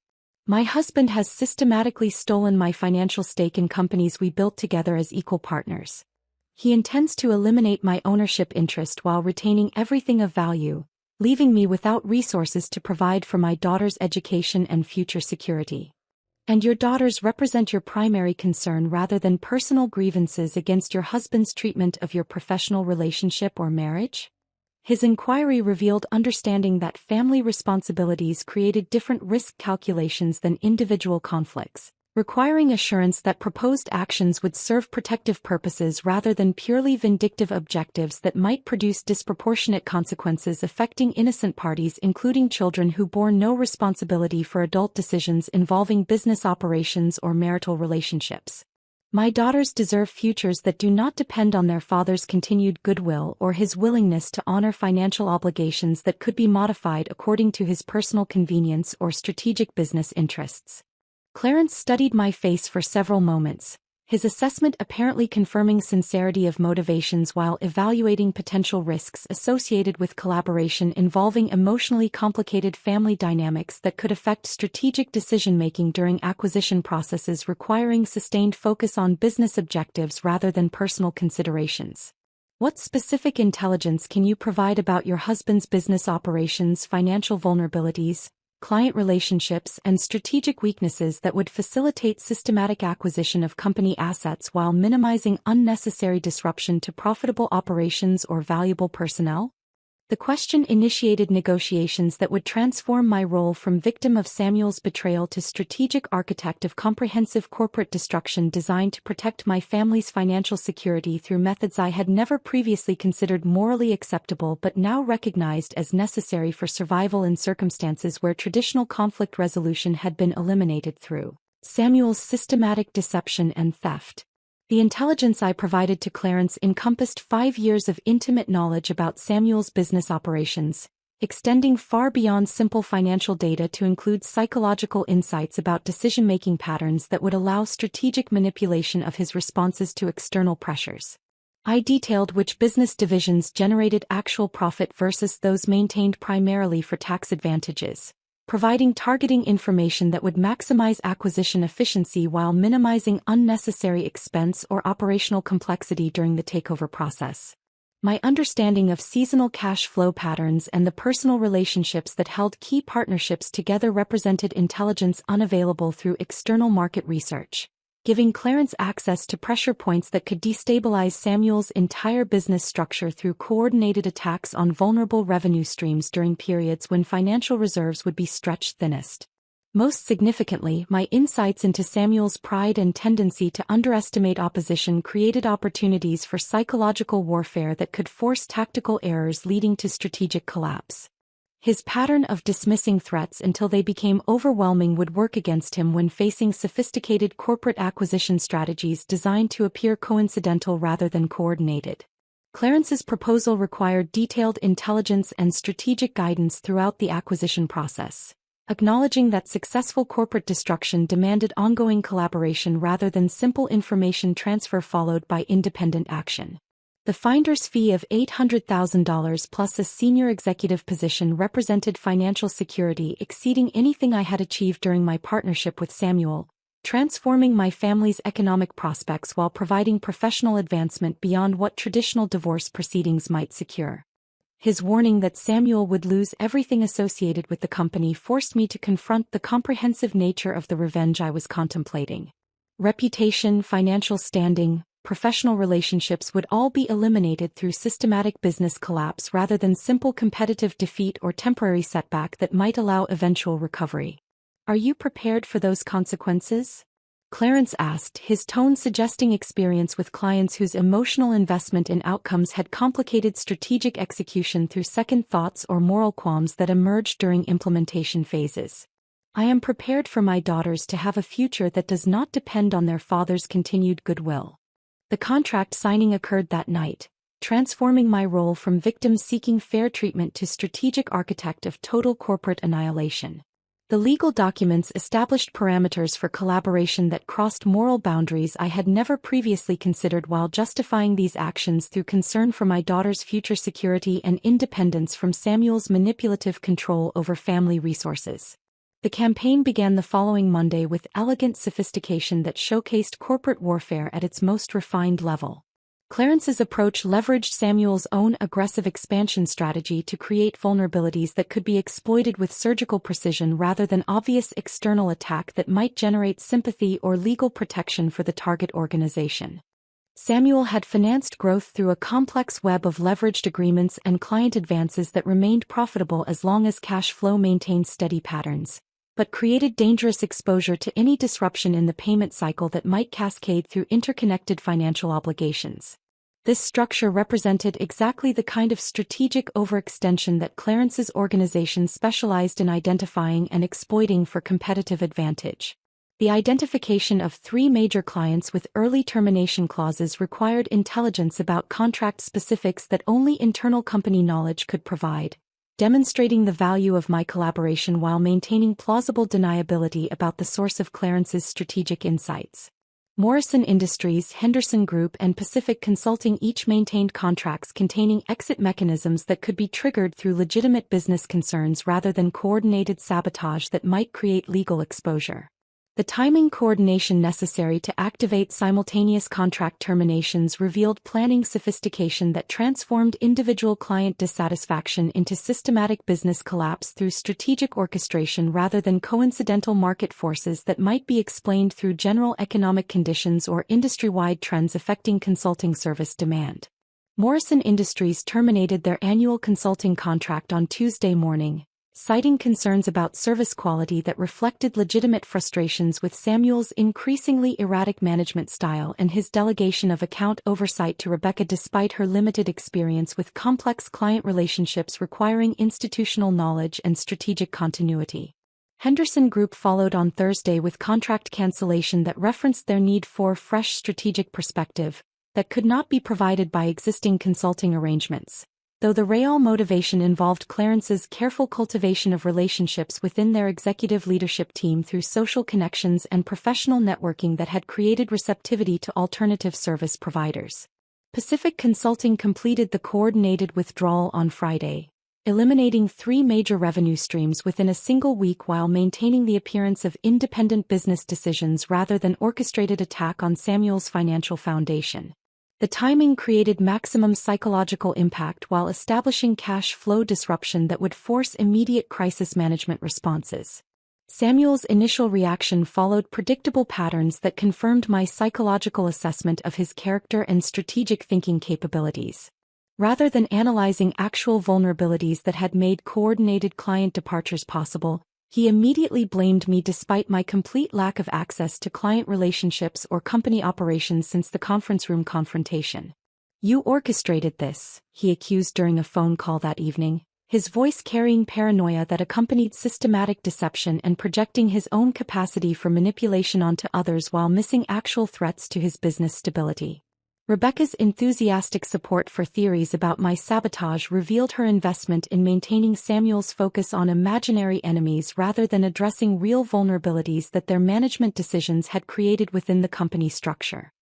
[SPEAKER 1] My husband has systematically stolen my financial stake in companies we built together as equal partners. He intends to eliminate my ownership interest while retaining everything of value, leaving me without resources to provide for my daughter's education and future security. And your daughters represent your primary concern rather than personal grievances against your husband's treatment of your professional relationship or marriage? His inquiry revealed understanding that family responsibilities created different risk calculations than individual conflicts, requiring assurance that proposed actions would serve protective purposes rather than purely vindictive objectives that might produce disproportionate consequences affecting innocent parties including children who bore no responsibility for adult decisions involving business operations or marital relationships. My daughters deserve futures that do not depend on their father's continued goodwill or his willingness to honor financial obligations that could be modified according to his personal convenience or strategic business interests. Clarence studied my face for several moments, his assessment apparently confirming sincerity of motivations while evaluating potential risks associated with collaboration involving emotionally complicated family dynamics that could affect strategic decision-making during acquisition processes requiring sustained focus on business objectives rather than personal considerations. What specific intelligence can you provide about your husband's business operations, financial vulnerabilities, client relationships, and strategic weaknesses that would facilitate systematic acquisition of company assets while minimizing unnecessary disruption to profitable operations or valuable personnel? The question initiated negotiations that would transform my role from victim of Samuel's betrayal to strategic architect of comprehensive corporate destruction designed to protect my family's financial security through methods I had never previously considered morally acceptable but now recognized as necessary for survival in circumstances where traditional conflict resolution had been eliminated through Samuel's systematic deception and theft. The intelligence I provided to Clarence encompassed 5 years of intimate knowledge about Samuel's business operations, extending far beyond simple financial data to include psychological insights about decision-making patterns that would allow strategic manipulation of his responses to external pressures. I detailed which business divisions generated actual profit versus those maintained primarily for tax advantages, providing targeting information that would maximize acquisition efficiency while minimizing unnecessary expense or operational complexity during the takeover process. My understanding of seasonal cash flow patterns and the personal relationships that held key partnerships together represented intelligence unavailable through external market research, giving Clarence access to pressure points that could destabilize Samuel's entire business structure through coordinated attacks on vulnerable revenue streams during periods when financial reserves would be stretched thinnest. Most significantly, my insights into Samuel's pride and tendency to underestimate opposition created opportunities for psychological warfare that could force tactical errors leading to strategic collapse. His pattern of dismissing threats until they became overwhelming would work against him when facing sophisticated corporate acquisition strategies designed to appear coincidental rather than coordinated. Clarence's proposal required detailed intelligence and strategic guidance throughout the acquisition process, acknowledging that successful corporate destruction demanded ongoing collaboration rather than simple information transfer followed by independent action. The finder's fee of $800,000 plus a senior executive position represented financial security exceeding anything I had achieved during my partnership with Samuel, transforming my family's economic prospects while providing professional advancement beyond what traditional divorce proceedings might secure. His warning that Samuel would lose everything associated with the company forced me to confront the comprehensive nature of the revenge I was contemplating. Reputation, financial standing, professional relationships would all be eliminated through systematic business collapse rather than simple competitive defeat or temporary setback that might allow eventual recovery. Are you prepared for those consequences? Clarence asked, his tone suggesting experience with clients whose emotional investment in outcomes had complicated strategic execution through second thoughts or moral qualms that emerged during implementation phases. I am prepared for my daughters to have a future that does not depend on their father's continued goodwill. The contract signing occurred that night, transforming my role from victim seeking fair treatment to strategic architect of total corporate annihilation. The legal documents established parameters for collaboration that crossed moral boundaries I had never previously considered while justifying these actions through concern for my daughter's future security and independence from Samuel's manipulative control over family resources. The campaign began the following Monday with elegant sophistication that showcased corporate warfare at its most refined level. Clarence's approach leveraged Samuel's own aggressive expansion strategy to create vulnerabilities that could be exploited with surgical precision rather than obvious external attack that might generate sympathy or legal protection for the target organization. Samuel had financed growth through a complex web of leveraged agreements and client advances that remained profitable as long as cash flow maintained steady patterns, but created dangerous exposure to any disruption in the payment cycle that might cascade through interconnected financial obligations. This structure represented exactly the kind of strategic overextension that Clarence's organization specialized in identifying and exploiting for competitive advantage. The identification of 3 major clients with early termination clauses required intelligence about contract specifics that only internal company knowledge could provide, demonstrating the value of my collaboration while maintaining plausible deniability about the source of Clarence's strategic insights. Morrison Industries, Henderson Group, and Pacific Consulting each maintained contracts containing exit mechanisms that could be triggered through legitimate business concerns rather than coordinated sabotage that might create legal exposure. The timing coordination necessary to activate simultaneous contract terminations revealed planning sophistication that transformed individual client dissatisfaction into systematic business collapse through strategic orchestration rather than coincidental market forces that might be explained through general economic conditions or industry-wide trends affecting consulting service demand. Morrison Industries terminated their annual consulting contract on Tuesday morning, citing concerns about service quality that reflected legitimate frustrations with Samuel's increasingly erratic management style and his delegation of account oversight to Rebecca despite her limited experience with complex client relationships requiring institutional knowledge and strategic continuity. Henderson Group followed on Thursday with contract cancellation that referenced their need for fresh strategic perspective that could not be provided by existing consulting arrangements, though the real motivation involved Clarence's careful cultivation of relationships within their executive leadership team through social connections and professional networking that had created receptivity to alternative service providers. Pacific Consulting completed the coordinated withdrawal on Friday, eliminating 3 major revenue streams within a single week while maintaining the appearance of independent business decisions rather than orchestrated attack on Samuel's financial foundation. The timing created maximum psychological impact while establishing cash flow disruption that would force immediate crisis management responses. Samuel's initial reaction followed predictable patterns that confirmed my psychological assessment of his character and strategic thinking capabilities. Rather than analyzing actual vulnerabilities that had made coordinated client departures possible, he immediately blamed me despite my complete lack of access to client relationships or company operations since the conference room confrontation. "You orchestrated this," he accused during a phone call that evening, his voice carrying paranoia that accompanied systematic deception and projecting his own capacity for manipulation onto others while missing actual threats to his business stability. Rebecca's enthusiastic support for theories about my sabotage revealed her investment in maintaining Samuel's focus on imaginary enemies rather than addressing real vulnerabilities that their management decisions had created within the company structure.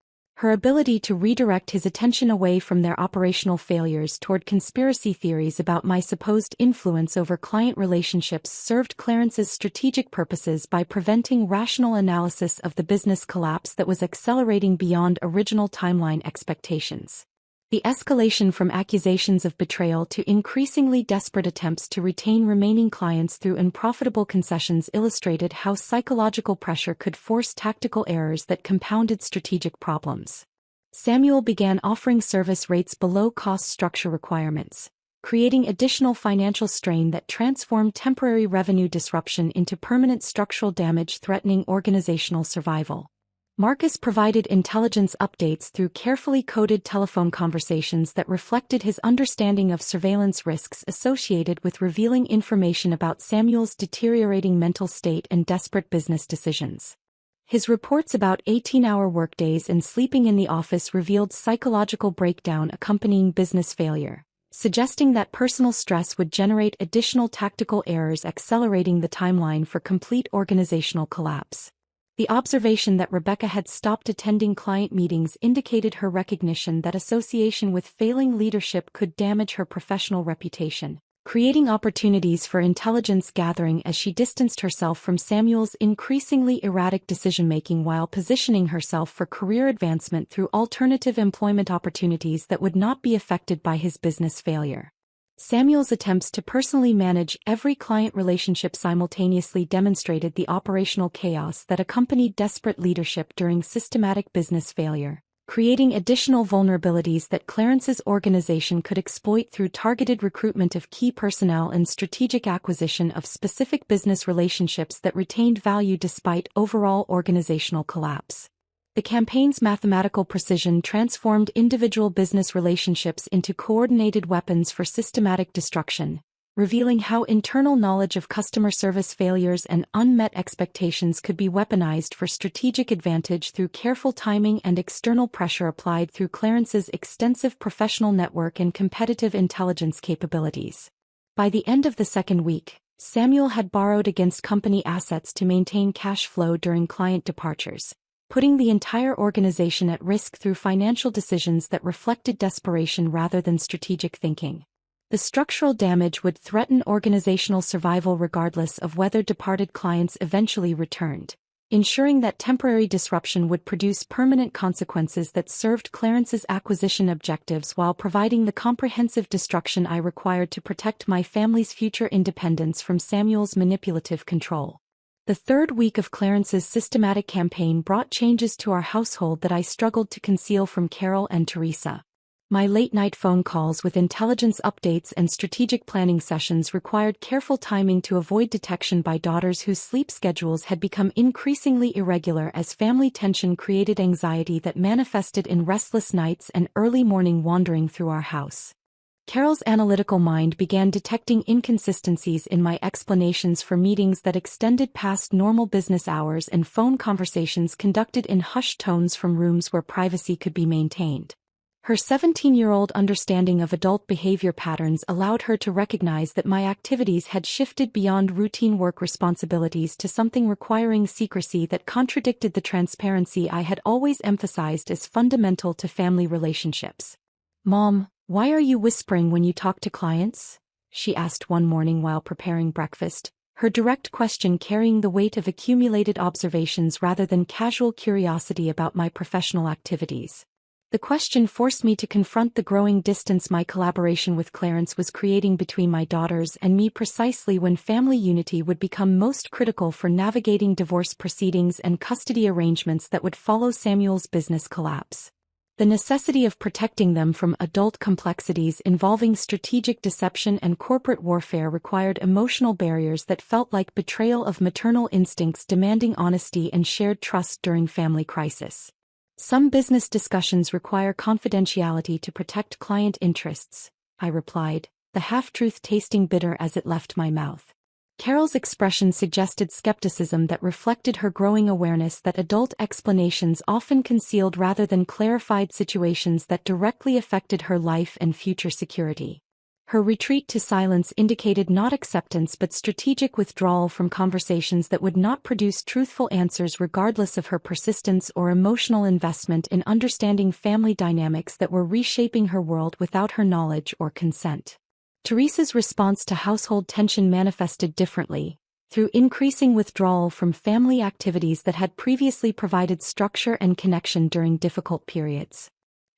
[SPEAKER 1] Her ability to redirect his attention away from their operational failures toward conspiracy theories about my supposed influence over client relationships served Clarence's strategic purposes by preventing rational analysis of the business collapse that was accelerating beyond original timeline expectations. The escalation from accusations of betrayal to increasingly desperate attempts to retain remaining clients through unprofitable concessions illustrated how psychological pressure could force tactical errors that compounded strategic problems. Samuel began offering service rates below cost structure requirements, creating additional financial strain that transformed temporary revenue disruption into permanent structural damage threatening organizational survival. Marcus provided intelligence updates through carefully coded telephone conversations that reflected his understanding of surveillance risks associated with revealing information about Samuel's deteriorating mental state and desperate business decisions. His reports about 18-hour workdays and sleeping in the office revealed psychological breakdown accompanying business failure, suggesting that personal stress would generate additional tactical errors accelerating the timeline for complete organizational collapse. The observation that Rebecca had stopped attending client meetings indicated her recognition that association with failing leadership could damage her professional reputation, creating opportunities for intelligence gathering as she distanced herself from Samuel's increasingly erratic decision-making while positioning herself for career advancement through alternative employment opportunities that would not be affected by his business failure. Samuel's attempts to personally manage every client relationship simultaneously demonstrated the operational chaos that accompanied desperate leadership during systematic business failure, creating additional vulnerabilities that Clarence's organization could exploit through targeted recruitment of key personnel and strategic acquisition of specific business relationships that retained value despite overall organizational collapse. The campaign's mathematical precision transformed individual business relationships into coordinated weapons for systematic destruction, revealing how internal knowledge of customer service failures and unmet expectations could be weaponized for strategic advantage through careful timing and external pressure applied through Clarence's extensive professional network and competitive intelligence capabilities. By the end of the second week, Samuel had borrowed against company assets to maintain cash flow during client departures, putting the entire organization at risk through financial decisions that reflected desperation rather than strategic thinking. The structural damage would threaten organizational survival regardless of whether departed clients eventually returned, ensuring that temporary disruption would produce permanent consequences that served Clarence's acquisition objectives while providing the comprehensive destruction I required to protect my family's future independence from Samuel's manipulative control. The third week of Clarence's systematic campaign brought changes to our household that I struggled to conceal from Carol and Teresa. My late-night phone calls with intelligence updates and strategic planning sessions required careful timing to avoid detection by daughters whose sleep schedules had become increasingly irregular as family tension created anxiety that manifested in restless nights and early morning wandering through our house. Carol's analytical mind began detecting inconsistencies in my explanations for meetings that extended past normal business hours and phone conversations conducted in hushed tones from rooms where privacy could be maintained. Her 17-year-old understanding of adult behavior patterns allowed her to recognize that my activities had shifted beyond routine work responsibilities to something requiring secrecy that contradicted the transparency I had always emphasized as fundamental to family relationships. "Mom, why are you whispering when you talk to clients?" she asked one morning while preparing breakfast, her direct question carrying the weight of accumulated observations rather than casual curiosity about my professional activities. The question forced me to confront the growing distance my collaboration with Clarence was creating between my daughters and me precisely when family unity would become most critical for navigating divorce proceedings and custody arrangements that would follow Samuel's business collapse. The necessity of protecting them from adult complexities involving strategic deception and corporate warfare required emotional barriers that felt like betrayal of maternal instincts demanding honesty and shared trust during family crisis. "Some business discussions require confidentiality to protect client interests," I replied, the half-truth tasting bitter as it left my mouth. Carol's expression suggested skepticism that reflected her growing awareness that adult explanations often concealed rather than clarified situations that directly affected her life and future security. Her retreat to silence indicated not acceptance but strategic withdrawal from conversations that would not produce truthful answers regardless of her persistence or emotional investment in understanding family dynamics that were reshaping her world without her knowledge or consent. Teresa's response to household tension manifested differently, through increasing withdrawal from family activities that had previously provided structure and connection during difficult periods.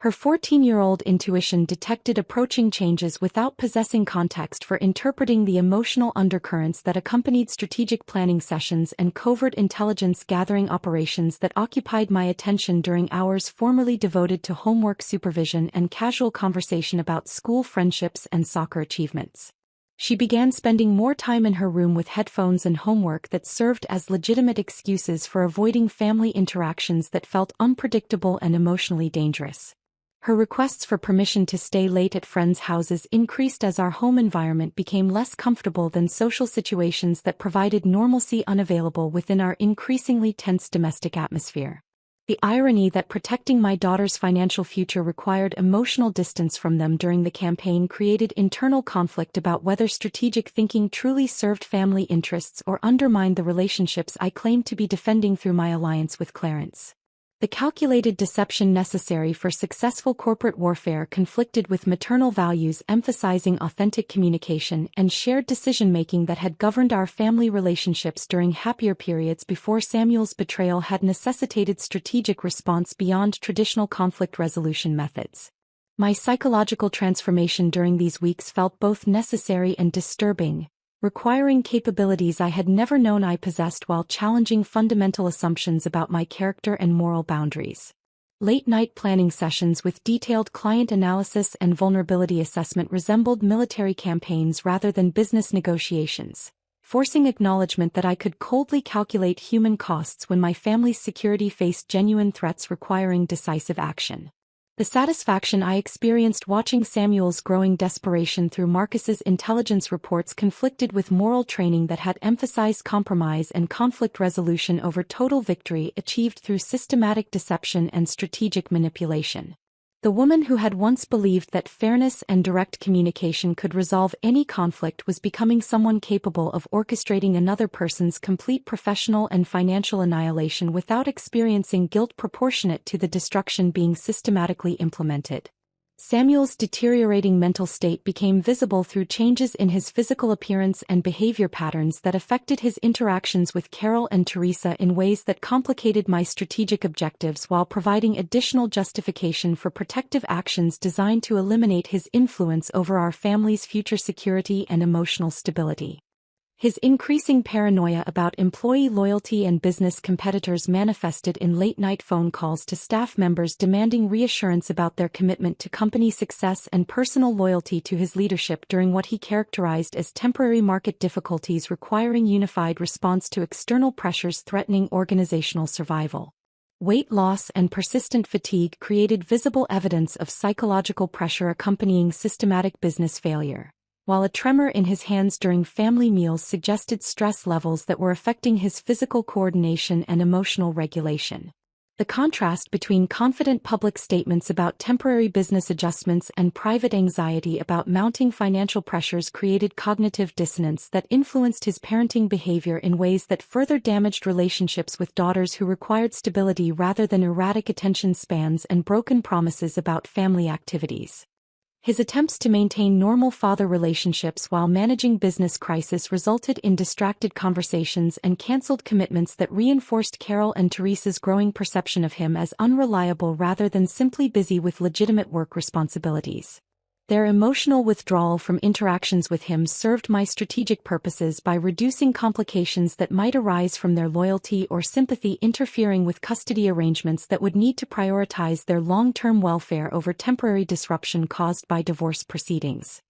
[SPEAKER 1] Her 14-year-old intuition detected approaching changes without possessing context for interpreting the emotional undercurrents that accompanied strategic planning sessions and covert intelligence gathering operations that occupied my attention during hours formerly devoted to homework supervision and casual conversation about school friendships and soccer achievements. She began spending more time in her room with headphones and homework that served as legitimate excuses for avoiding family interactions that felt unpredictable and emotionally dangerous. Her requests for permission to stay late at friends' houses increased as our home environment became less comfortable than social situations that provided normalcy unavailable within our increasingly tense domestic atmosphere. The irony that protecting my daughter's financial future required emotional distance from them during the campaign created internal conflict about whether strategic thinking truly served family interests or undermined the relationships I claimed to be defending through my alliance with Clarence. The calculated deception necessary for successful corporate warfare conflicted with maternal values emphasizing authentic communication and shared decision-making that had governed our family relationships during happier periods before Samuel's betrayal had necessitated strategic response beyond traditional conflict resolution methods. My psychological transformation during these weeks felt both necessary and disturbing, requiring capabilities I had never known I possessed while challenging fundamental assumptions about my character and moral boundaries. Late-night planning sessions with detailed client analysis and vulnerability assessment resembled military campaigns rather than business negotiations, forcing acknowledgement that I could coldly calculate human costs when my family's security faced genuine threats requiring decisive action. The satisfaction I experienced watching Samuel's growing desperation through Marcus's intelligence reports conflicted with moral training that had emphasized compromise and conflict resolution over total victory achieved through systematic deception and strategic manipulation. The woman who had once believed that fairness and direct communication could resolve any conflict was becoming someone capable of orchestrating another person's complete professional and financial annihilation without experiencing guilt proportionate to the destruction being systematically implemented. Samuel's deteriorating mental state became visible through changes in his physical appearance and behavior patterns that affected his interactions with Carol and Teresa in ways that complicated my strategic objectives while providing additional justification for protective actions designed to eliminate his influence over our family's future security and emotional stability. His increasing paranoia about employee loyalty and business competitors manifested in late-night phone calls to staff members demanding reassurance about their commitment to company success and personal loyalty to his leadership during what he characterized as temporary market difficulties requiring unified response to external pressures threatening organizational survival. Weight loss and persistent fatigue created visible evidence of psychological pressure accompanying systematic business failure, while a tremor in his hands during family meals suggested stress levels that were affecting his physical coordination and emotional regulation. The contrast between confident public statements about temporary business adjustments and private anxiety about mounting financial pressures created cognitive dissonance that influenced his parenting behavior in ways that further damaged relationships with daughters who required stability rather than erratic attention spans and broken promises about family activities. His attempts to maintain normal father relationships while managing business crisis resulted in distracted conversations and canceled commitments that reinforced Carol and Teresa's growing perception of him as unreliable rather than simply busy with legitimate work responsibilities. Their emotional withdrawal from interactions with him served my strategic purposes by reducing complications that might arise from their loyalty or sympathy interfering with custody arrangements that would need to prioritize their long-term welfare over temporary disruption caused by divorce proceedings.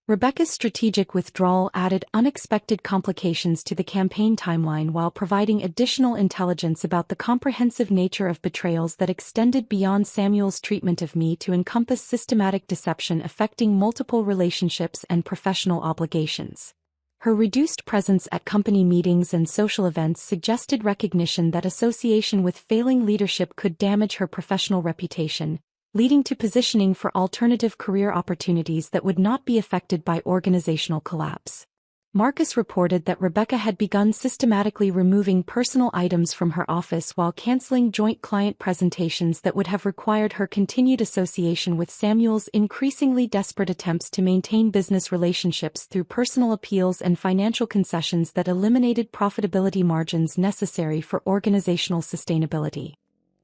[SPEAKER 1] Rebecca's strategic withdrawal added unexpected complications to the campaign timeline while providing additional intelligence about the comprehensive nature of betrayals that extended beyond Samuel's treatment of me to encompass systematic deception affecting multiple relationships and professional obligations. Her reduced presence at company meetings and social events suggested recognition that association with failing leadership could damage her professional reputation, leading to positioning for alternative career opportunities that would not be affected by organizational collapse. Marcus reported that Rebecca had begun systematically removing personal items from her office while canceling joint client presentations that would have required her continued association with Samuel's increasingly desperate attempts to maintain business relationships through personal appeals and financial concessions that eliminated profitability margins necessary for organizational sustainability.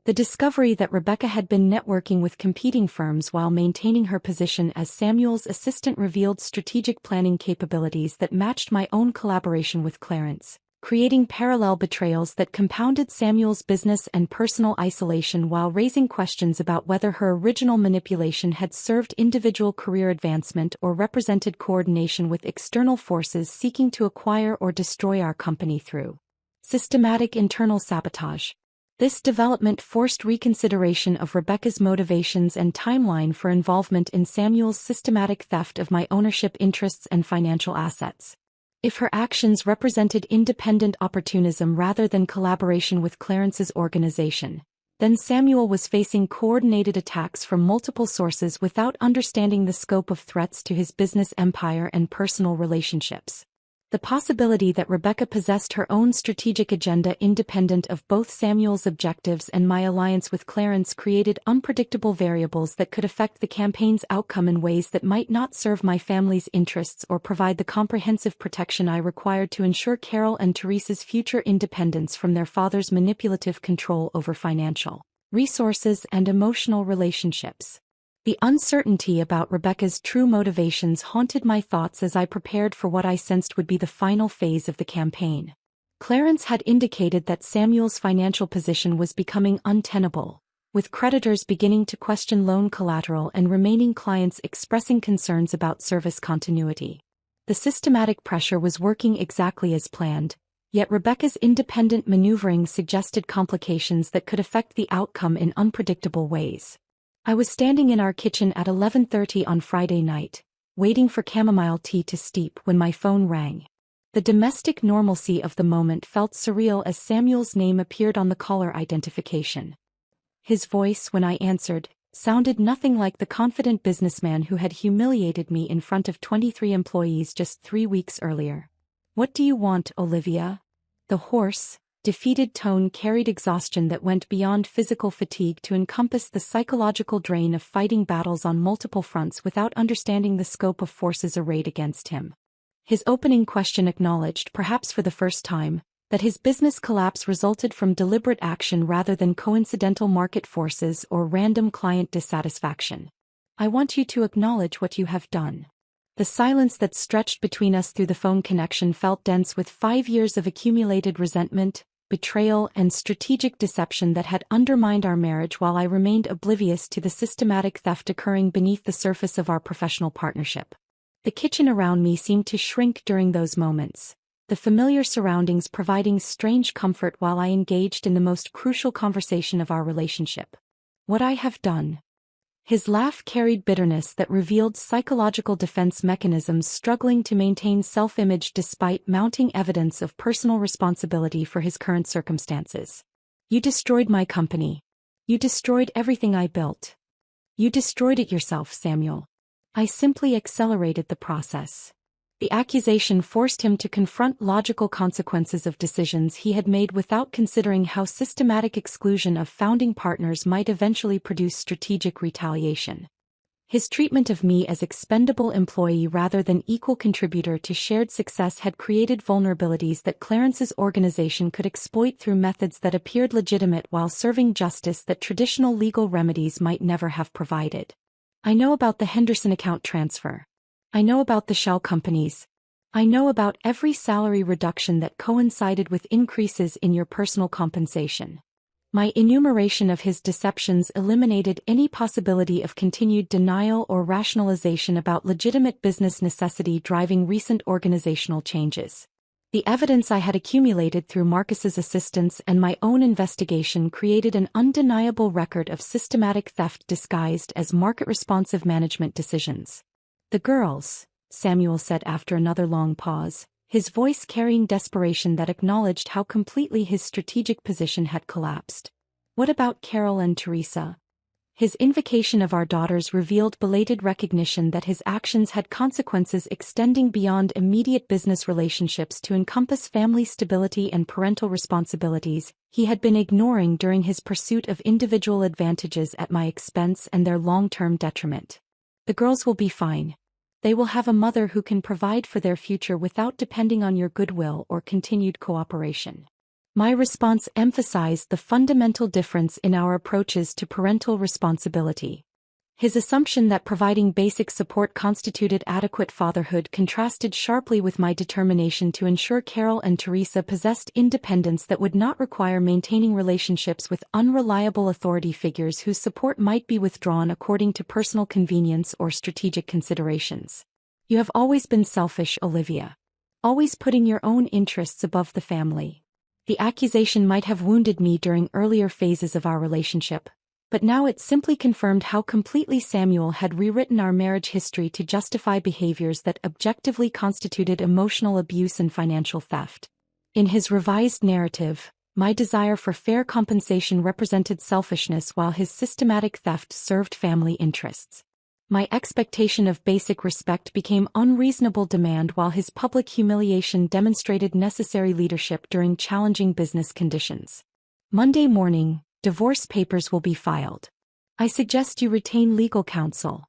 [SPEAKER 1] The discovery that Rebecca had been networking with competing firms while maintaining her position as Samuel's assistant revealed strategic planning capabilities that matched my own collaboration with Clarence, creating parallel betrayals that compounded Samuel's business and personal isolation while raising questions about whether her original manipulation had served individual career advancement or represented coordination with external forces seeking to acquire or destroy our company through systematic internal sabotage. This development forced reconsideration of Rebecca's motivations and timeline for involvement in Samuel's systematic theft of my ownership interests and financial assets. If her actions represented independent opportunism rather than collaboration with Clarence's organization, then Samuel was facing coordinated attacks from multiple sources without understanding the scope of threats to his business empire and personal relationships. The possibility that Rebecca possessed her own strategic agenda independent of both Samuel's objectives and my alliance with Clarence created unpredictable variables that could affect the campaign's outcome in ways that might not serve my family's interests or provide the comprehensive protection I required to ensure Carol and Teresa's future independence from their father's manipulative control over financial resources and emotional relationships. The uncertainty about Rebecca's true motivations haunted my thoughts as I prepared for what I sensed would be the final phase of the campaign. Clarence had indicated that Samuel's financial position was becoming untenable, with creditors beginning to question loan collateral and remaining clients expressing concerns about service continuity. The systematic pressure was working exactly as planned, yet Rebecca's independent maneuvering suggested complications that could affect the outcome in unpredictable ways. I was standing in our kitchen at 11:30 on Friday night, waiting for chamomile tea to steep when my phone rang. The domestic normalcy of the moment felt surreal as Samuel's name appeared on the caller identification. His voice, when I answered, sounded nothing like the confident businessman who had humiliated me in front of 23 employees just 3 weeks earlier. "What do you want, Olivia?" The hoarse, defeated tone carried exhaustion that went beyond physical fatigue to encompass the psychological drain of fighting battles on multiple fronts without understanding the scope of forces arrayed against him. His opening question acknowledged, perhaps for the first time, that his business collapse resulted from deliberate action rather than coincidental market forces or random client dissatisfaction. "I want you to acknowledge what you have done." The silence that stretched between us through the phone connection felt dense with 5 years of accumulated resentment, betrayal, and strategic deception that had undermined our marriage while I remained oblivious to the systematic theft occurring beneath the surface of our professional partnership. The kitchen around me seemed to shrink during those moments, the familiar surroundings providing strange comfort while I engaged in the most crucial conversation of our relationship. "What I have done." His laugh carried bitterness that revealed psychological defense mechanisms struggling to maintain self-image despite mounting evidence of personal responsibility for his current circumstances. "You destroyed my company. You destroyed everything I built. You destroyed it yourself, Samuel. I simply accelerated the process." The accusation forced him to confront logical consequences of decisions he had made without considering how systematic exclusion of founding partners might eventually produce strategic retaliation. His treatment of me as expendable employee rather than equal contributor to shared success had created vulnerabilities that Clarence's organization could exploit through methods that appeared legitimate while serving justice that traditional legal remedies might never have provided. "I know about the Henderson account transfer. I know about the shell companies. I know about every salary reduction that coincided with increases in your personal compensation." My enumeration of his deceptions eliminated any possibility of continued denial or rationalization about legitimate business necessity driving recent organizational changes. The evidence I had accumulated through Marcus's assistance and my own investigation created an undeniable record of systematic theft disguised as market-responsive management decisions. "The girls," Samuel said after another long pause, his voice carrying desperation that acknowledged how completely his strategic position had collapsed. "What about Carol and Teresa?" His invocation of our daughters revealed belated recognition that his actions had consequences extending beyond immediate business relationships to encompass family stability and parental responsibilities he had been ignoring during his pursuit of individual advantages at my expense and their long-term detriment. The girls will be fine. They will have a mother who can provide for their future without depending on your goodwill or continued cooperation. My response emphasized the fundamental difference in our approaches to parental responsibility. His assumption that providing basic support constituted adequate fatherhood contrasted sharply with my determination to ensure Carol and Teresa possessed independence that would not require maintaining relationships with unreliable authority figures whose support might be withdrawn according to personal convenience or strategic considerations. You have always been selfish, Olivia. Always putting your own interests above the family. The accusation might have wounded me during earlier phases of our relationship, but now it simply confirmed how completely Samuel had rewritten our marriage history to justify behaviors that objectively constituted emotional abuse and financial theft. In his revised narrative, my desire for fair compensation represented selfishness while his systematic theft served family interests. My expectation of basic respect became unreasonable demand while his public humiliation demonstrated necessary leadership during challenging business conditions. Monday morning, divorce papers will be filed. I suggest you retain legal counsel.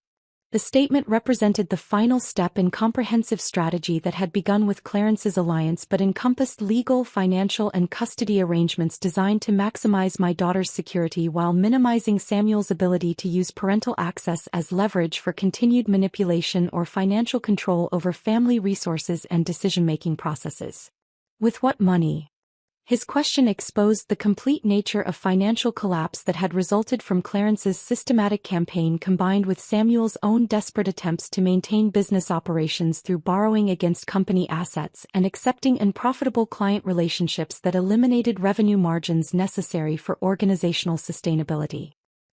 [SPEAKER 1] The statement represented the final step in comprehensive strategy that had begun with Clarence's alliance but encompassed legal, financial, and custody arrangements designed to maximize my daughter's security while minimizing Samuel's ability to use parental access as leverage for continued manipulation or financial control over family resources and decision-making processes. With what money? His question exposed the complete nature of financial collapse that had resulted from Clarence's systematic campaign combined with Samuel's own desperate attempts to maintain business operations through borrowing against company assets and accepting unprofitable client relationships that eliminated revenue margins necessary for organizational sustainability.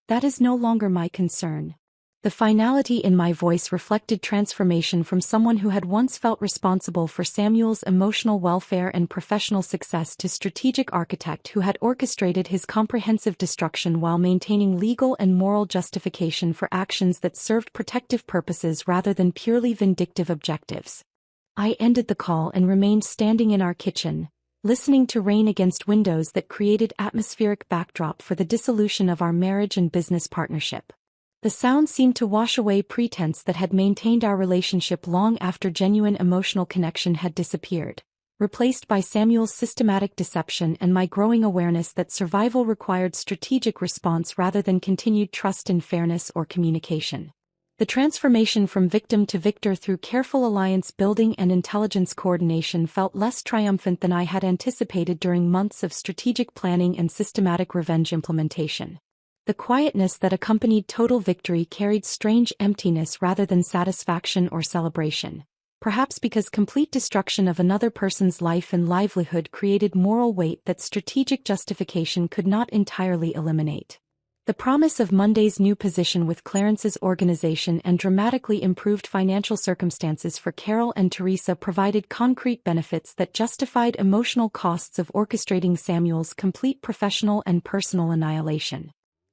[SPEAKER 1] That is no longer my concern. The finality in my voice reflected transformation from someone who had once felt responsible for Samuel's emotional welfare and professional success to strategic architect who had orchestrated his comprehensive destruction while maintaining legal and moral justification for actions that served protective purposes rather than purely vindictive objectives. I ended the call and remained standing in our kitchen, listening to rain against windows that created atmospheric backdrop for the dissolution of our marriage and business partnership. The sound seemed to wash away pretense that had maintained our relationship long after genuine emotional connection had disappeared, replaced by Samuel's systematic deception and my growing awareness that survival required strategic response rather than continued trust in fairness or communication. The transformation from victim to victor through careful alliance building and intelligence coordination felt less triumphant than I had anticipated during months of strategic planning and systematic revenge implementation. The quietness that accompanied total victory carried strange emptiness rather than satisfaction or celebration, perhaps because complete destruction of another person's life and livelihood created moral weight that strategic justification could not entirely eliminate. The promise of Monday's new position with Clarence's organization and dramatically improved financial circumstances for Carol and Teresa provided concrete benefits that justified emotional costs of orchestrating Samuel's complete professional and personal annihilation.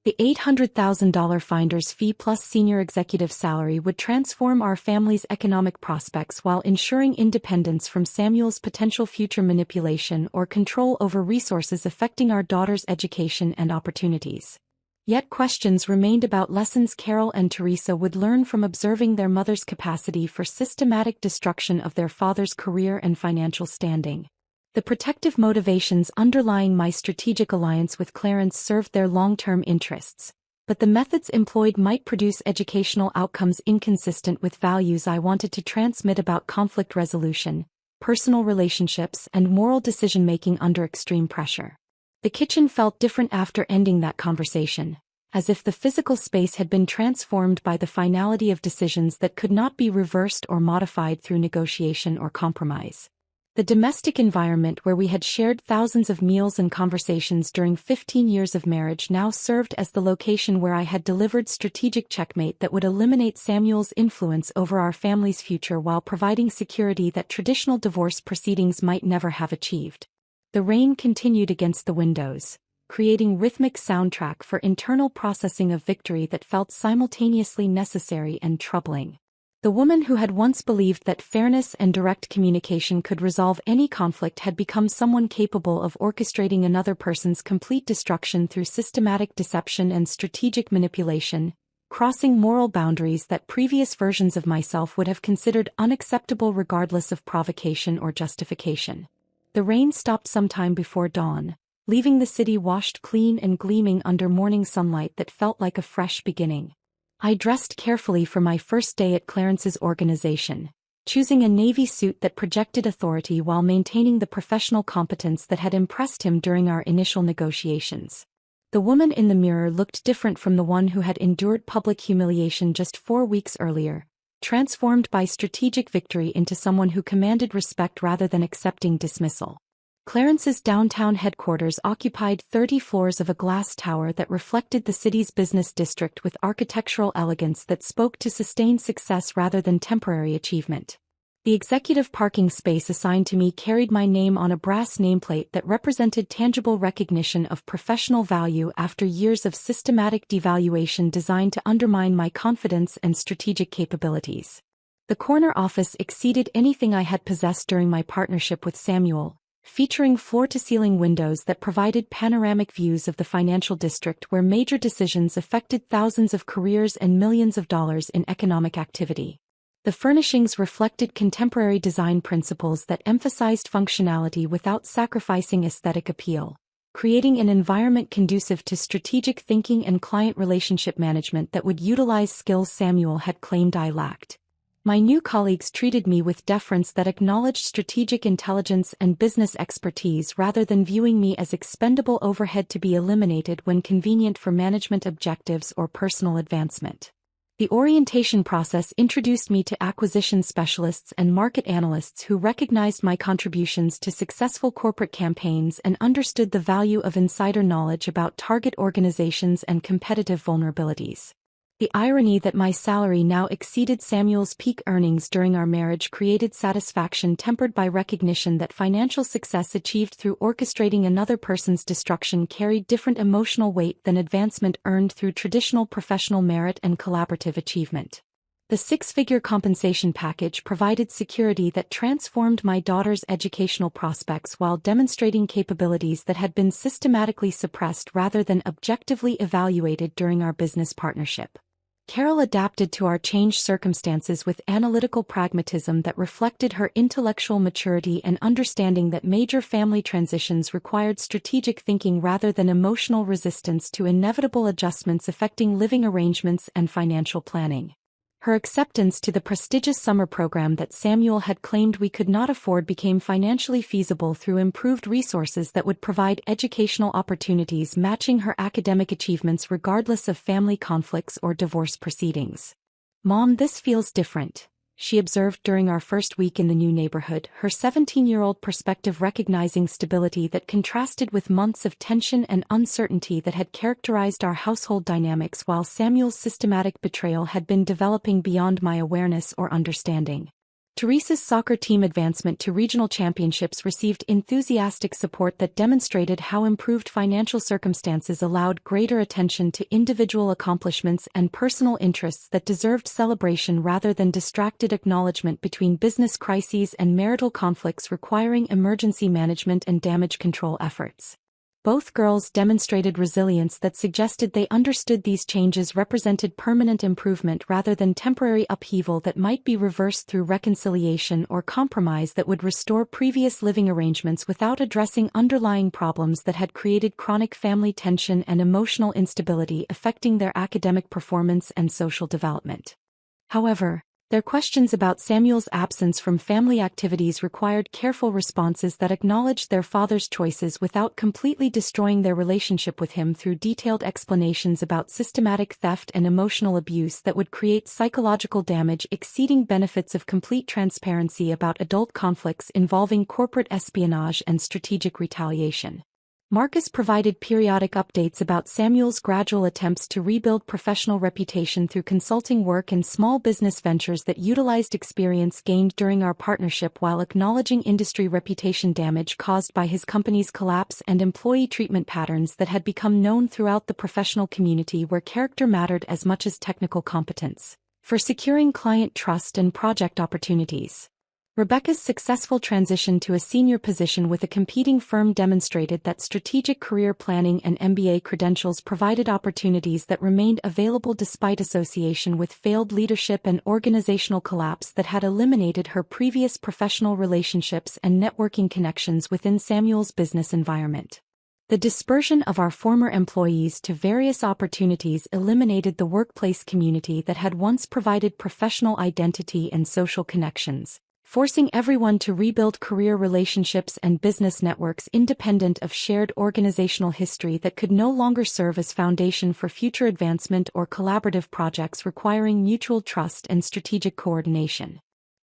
[SPEAKER 1] The $800,000 finder's fee plus senior executive salary would transform our family's economic prospects while ensuring independence from Samuel's potential future manipulation or control over resources affecting our daughter's education and opportunities. Yet questions remained about lessons Carol and Teresa would learn from observing their mother's capacity for systematic destruction of their father's career and financial standing. The protective motivations underlying my strategic alliance with Clarence served their long-term interests, but the methods employed might produce educational outcomes inconsistent with values I wanted to transmit about conflict resolution, personal relationships, and moral decision-making under extreme pressure. The kitchen felt different after ending that conversation, as if the physical space had been transformed by the finality of decisions that could not be reversed or modified through negotiation or compromise. The domestic environment where we had shared thousands of meals and conversations during 15 years of marriage now served as the location where I had delivered strategic checkmate that would eliminate Samuel's influence over our family's future while providing security that traditional divorce proceedings might never have achieved. The rain continued against the windows, creating rhythmic soundtrack for internal processing of victory that felt simultaneously necessary and troubling. The woman who had once believed that fairness and direct communication could resolve any conflict had become someone capable of orchestrating another person's complete destruction through systematic deception and strategic manipulation, crossing moral boundaries that previous versions of myself would have considered unacceptable regardless of provocation or justification. The rain stopped sometime before dawn, leaving the city washed clean and gleaming under morning sunlight that felt like a fresh beginning. I dressed carefully for my first day at Clarence's organization, choosing a navy suit that projected authority while maintaining the professional competence that had impressed him during our initial negotiations. The woman in the mirror looked different from the one who had endured public humiliation just 4 weeks earlier, transformed by strategic victory into someone who commanded respect rather than accepting dismissal. Clarence's downtown headquarters occupied 30 floors of a glass tower that reflected the city's business district with architectural elegance that spoke to sustained success rather than temporary achievement. The executive parking space assigned to me carried my name on a brass nameplate that represented tangible recognition of professional value after years of systematic devaluation designed to undermine my confidence and strategic capabilities. The corner office exceeded anything I had possessed during my partnership with Samuel, featuring floor-to-ceiling windows that provided panoramic views of the financial district where major decisions affected thousands of careers and millions of dollars in economic activity. The furnishings reflected contemporary design principles that emphasized functionality without sacrificing aesthetic appeal, creating an environment conducive to strategic thinking and client relationship management that would utilize skills Samuel had claimed I lacked. My new colleagues treated me with deference that acknowledged strategic intelligence and business expertise rather than viewing me as expendable overhead to be eliminated when convenient for management objectives or personal advancement. The orientation process introduced me to acquisition specialists and market analysts who recognized my contributions to successful corporate campaigns and understood the value of insider knowledge about target organizations and competitive vulnerabilities. The irony that my salary now exceeded Samuel's peak earnings during our marriage created satisfaction tempered by recognition that financial success achieved through orchestrating another person's destruction carried different emotional weight than advancement earned through traditional professional merit and collaborative achievement. The 6-figure compensation package provided security that transformed my daughter's educational prospects while demonstrating capabilities that had been systematically suppressed rather than objectively evaluated during our business partnership. Carol adapted to our changed circumstances with analytical pragmatism that reflected her intellectual maturity and understanding that major family transitions required strategic thinking rather than emotional resistance to inevitable adjustments affecting living arrangements and financial planning. Her acceptance to the prestigious summer program that Samuel had claimed we could not afford became financially feasible through improved resources that would provide educational opportunities matching her academic achievements regardless of family conflicts or divorce proceedings. "Mom, this feels different," she observed during our first week in the new neighborhood, her 17-year-old perspective recognizing stability that contrasted with months of tension and uncertainty that had characterized our household dynamics while Samuel's systematic betrayal had been developing beyond my awareness or understanding. Teresa's soccer team advancement to regional championships received enthusiastic support that demonstrated how improved financial circumstances allowed greater attention to individual accomplishments and personal interests that deserved celebration rather than distracted acknowledgement between business crises and marital conflicts requiring emergency management and damage control efforts. Both girls demonstrated resilience that suggested they understood these changes represented permanent improvement rather than temporary upheaval that might be reversed through reconciliation or compromise that would restore previous living arrangements without addressing underlying problems that had created chronic family tension and emotional instability affecting their academic performance and social development. However, their questions about Samuel's absence from family activities required careful responses that acknowledged their father's choices without completely destroying their relationship with him through detailed explanations about systematic theft and emotional abuse that would create psychological damage exceeding benefits of complete transparency about adult conflicts involving corporate espionage and strategic retaliation. Marcus provided periodic updates about Samuel's gradual attempts to rebuild professional reputation through consulting work and small business ventures that utilized experience gained during our partnership, while acknowledging industry reputation damage caused by his company's collapse and employee treatment patterns that had become known throughout the professional community, where character mattered as much as technical competence for securing client trust and project opportunities. Rebecca's successful transition to a senior position with a competing firm demonstrated that strategic career planning and MBA credentials provided opportunities that remained available despite association with failed leadership and organizational collapse that had eliminated her previous professional relationships and networking connections within Samuel's business environment. The dispersion of our former employees to various opportunities eliminated the workplace community that had once provided professional identity and social connections, forcing everyone to rebuild career relationships and business networks independent of shared organizational history that could no longer serve as foundation for future advancement or collaborative projects requiring mutual trust and strategic coordination.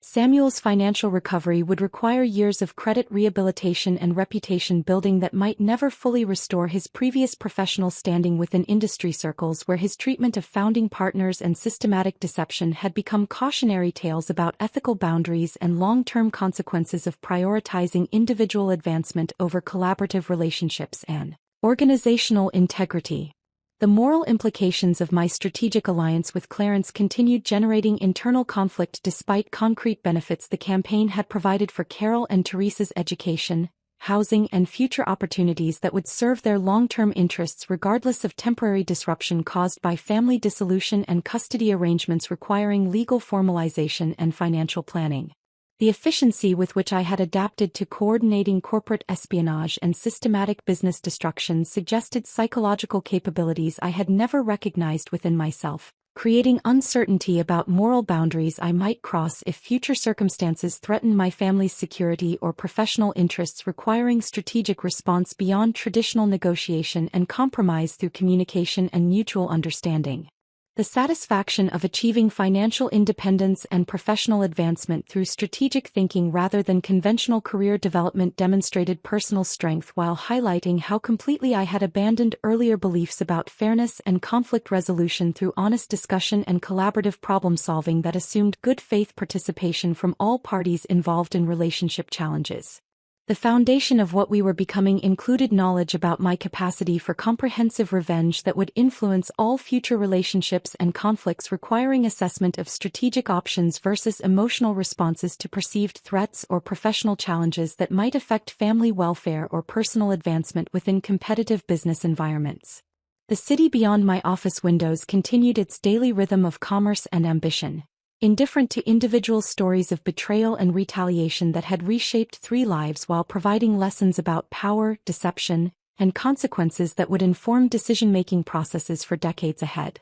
[SPEAKER 1] Samuel's financial recovery would require years of credit rehabilitation and reputation building that might never fully restore his previous professional standing within industry circles, where his treatment of founding partners and systematic deception had become cautionary tales about ethical boundaries and long-term consequences of prioritizing individual advancement over collaborative relationships and organizational integrity. The moral implications of my strategic alliance with Clarence continued generating internal conflict despite concrete benefits the campaign had provided for Carol and Teresa's education, housing, and future opportunities that would serve their long-term interests regardless of temporary disruption caused by family dissolution and custody arrangements requiring legal formalization and financial planning. The efficiency with which I had adapted to coordinating corporate espionage and systematic business destruction suggested psychological capabilities I had never recognized within myself, creating uncertainty about moral boundaries I might cross if future circumstances threatened my family's security or professional interests requiring strategic response beyond traditional negotiation and compromise through communication and mutual understanding. The satisfaction of achieving financial independence and professional advancement through strategic thinking rather than conventional career development demonstrated personal strength while highlighting how completely I had abandoned earlier beliefs about fairness and conflict resolution through honest discussion and collaborative problem-solving that assumed good faith participation from all parties involved in relationship challenges. The foundation of what we were becoming included knowledge about my capacity for comprehensive revenge that would influence all future relationships and conflicts, requiring assessment of strategic options versus emotional responses to perceived threats or professional challenges that might affect family welfare or personal advancement within competitive business environments. The city beyond my office windows continued its daily rhythm of commerce and ambition, indifferent to individual stories of betrayal and retaliation that had reshaped 3 lives while providing lessons about power, deception, and consequences that would inform decision-making processes for decades ahead.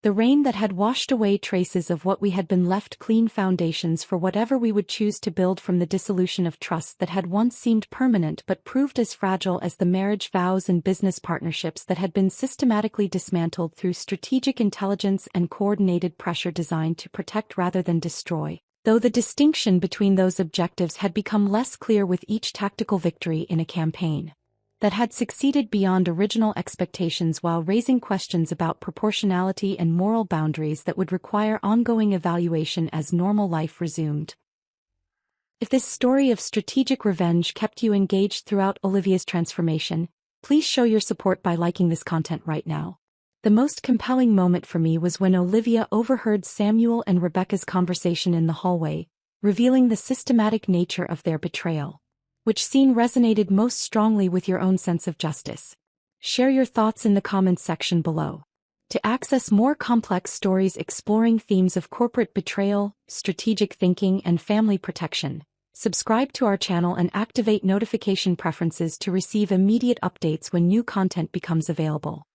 [SPEAKER 1] The rain that had washed away traces of what we had been left clean foundations for whatever we would choose to build from the dissolution of trust that had once seemed permanent but proved as fragile as the marriage vows and business partnerships that had been systematically dismantled through strategic intelligence and coordinated pressure designed to protect rather than destroy, though the distinction between those objectives had become less clear with each tactical victory in a campaign that had succeeded beyond original expectations while raising questions about proportionality and moral boundaries that would require ongoing evaluation as normal life resumed. If this story of strategic revenge kept you engaged throughout Olivia's transformation, please show your support by liking this content right now. The most compelling moment for me was when Olivia overheard Samuel and Rebecca's conversation in the hallway, revealing the systematic nature of their betrayal. Which scene resonated most strongly with your own sense of justice? Share your thoughts in the comments section below. To access more complex stories exploring themes of corporate betrayal, strategic thinking, and family protection, subscribe to our channel and activate notification preferences to receive immediate updates when new content becomes available.